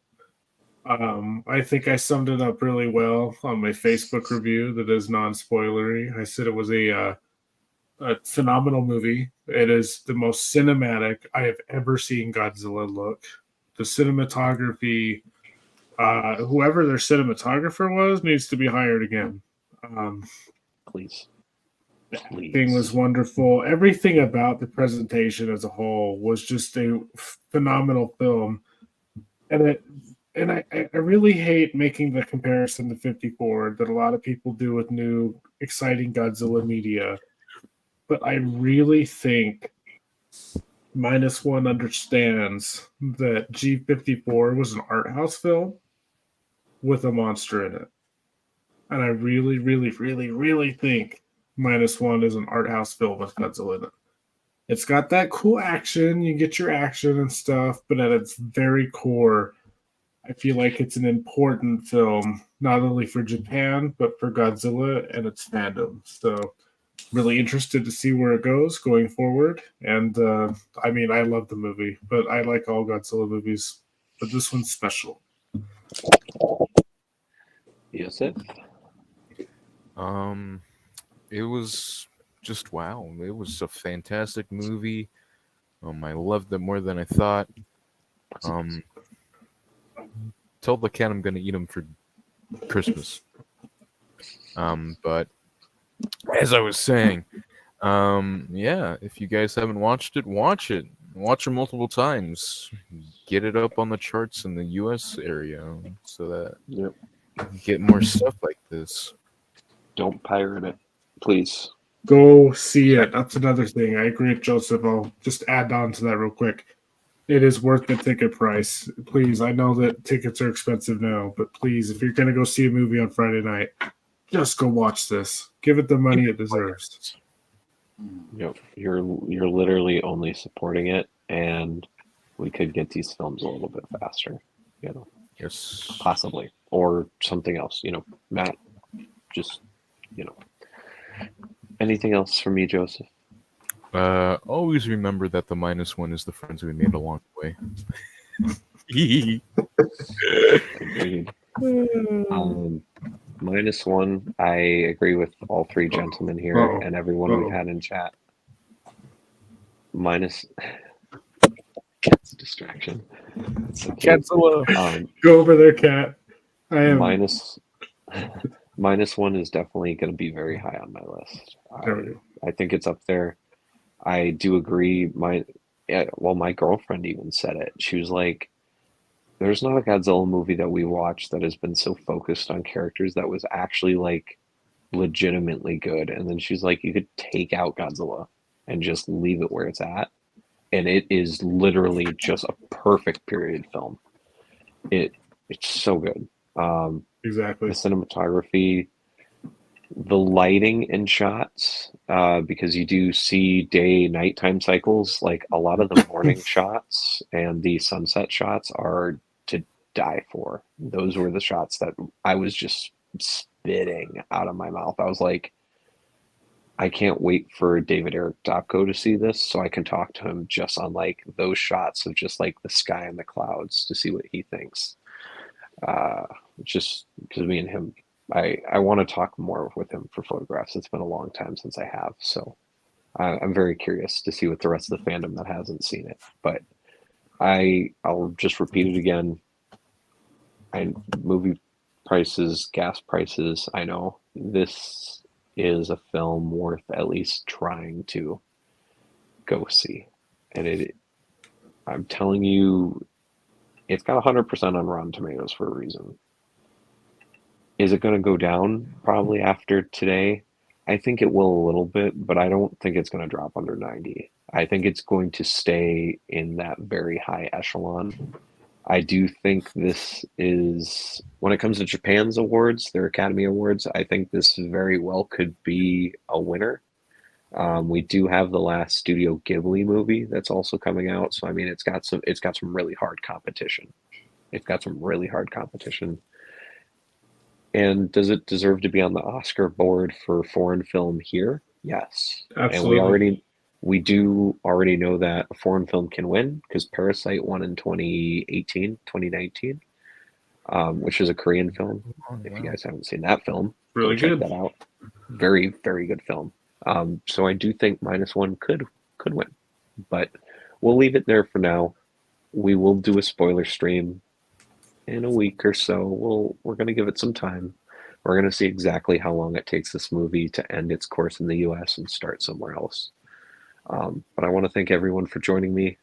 I think I summed it up really well on my Facebook review that is non-spoilery. I said it was a phenomenal movie. It is the most cinematic I have ever seen Godzilla look. The cinematography, whoever their cinematographer was, needs to be hired again. Please. Thing was wonderful. Everything about the presentation as a whole was just a phenomenal film, and I really hate making the comparison to 54 that a lot of people do with new exciting Godzilla media, but I really think -1 understands that G54 was an art house film with a monster in it, and I really, really, really, really think -1 is an art house film with Godzilla in it. It's got that cool action, you get your action and stuff, but at its very core, I feel like it's an important film, not only for Japan, but for Godzilla and its fandom. So, really interested to see where it goes going forward. And I mean, I love the movie, but I like all Godzilla movies, but this one's special. Yes, it. It was just wow. It was a fantastic movie. I loved it more than I thought. Told the cat I'm gonna eat him for Christmas. But as I was saying, yeah, if you guys haven't watched it, watch it. Watch it multiple times. Get it up on the charts in the US area so that Yep. you can get more stuff like this. Don't pirate it, please. Go see it. That's another thing. I agree with Joseph. I'll just add on to that real quick. It is worth the ticket price. Please, I know that tickets are expensive now, but please, if you're going to go see a movie on Friday night, just go watch this. Give it the money it deserves. Yep. You're literally only supporting it, and we could get these films a little bit faster. You know, Yes. possibly, or something else. You know, Matt. Just, you know. Anything else for me, Joseph? Always remember that the -1 is the friends we made along the way. Agreed. -1, I agree with all three gentlemen here and everyone we've had in chat. Minus. It's a distraction. It's so cute. Godzilla. Go over there, cat. I am. -1 is definitely going to be very high on my list. There we go. I think it's up there. I do agree. My girlfriend even said it. She was like, "There's not a Godzilla movie that we watched that has been so focused on characters that was actually like legitimately good." And then she's like, "You could take out Godzilla and just leave it where it's at, and it is literally just a perfect period film. It's so good. The Exactly. cinematography, the lighting and shots, because you do see day nighttime cycles. Like a lot of the morning shots and the sunset shots are to die for. Those were the shots that I was just spitting out of my mouth. I was like, I can't wait for David Eric Dopko to see this so I can talk to him just on like those shots of just like the sky and the clouds to see what he thinks. Just because me and him, I want to talk more with him for photographs. It's been a long time since I have, so I'm very curious to see what the rest of the fandom that hasn't seen it. But I'll just repeat it again. Movie prices, gas prices. I know this is a film worth at least trying to go see, and I'm telling you, it's got 100% on Rotten Tomatoes for a reason. Is it going to go down probably after today? I think it will a little bit, but I don't think it's going to drop under 90. I think it's going to stay in that very high echelon. I do think this is, when it comes to Japan's awards, their Academy Awards, I think this very well could be a winner. We do have the last Studio Ghibli movie that's also coming out, so I mean, it's got some really hard competition. It's got some really hard competition. And does it deserve to be on the Oscar board for foreign film here? Yes. Absolutely. And we do already know that a foreign film can win because Parasite won in 2019, which is a Korean film. Oh, If wow. you guys haven't seen that film, Really go check good. that out. Very, very good film. So I do think -1 could win, but we'll leave it there for now. We will do a spoiler stream in a week or so. We're going to give it some time. We're going to see exactly how long it takes this movie to end its course in the US and start somewhere else. But I want to thank everyone for joining me.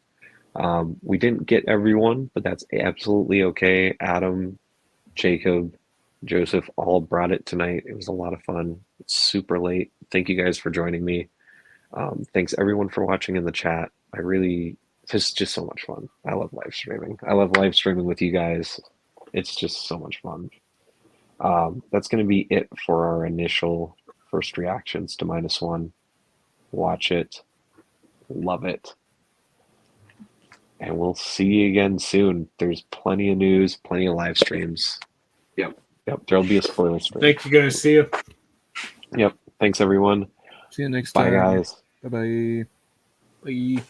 We didn't get everyone, but that's absolutely okay. Adam, Jacob, Joseph all brought it tonight. It was a lot of fun. It's super late. Thank you guys for joining me. Thanks everyone for watching in the chat. It's just so much fun. I love live streaming. I love live streaming with you guys. It's just so much fun. That's going to be it for our initial first reactions to -1. Watch it. Love it. And we'll see you again soon. There's plenty of news, plenty of live streams. Yep. There'll be a spoiler stream. Thank you guys. See you. Yep. Thanks everyone. See you next Bye time. guys. Bye-bye. Bye.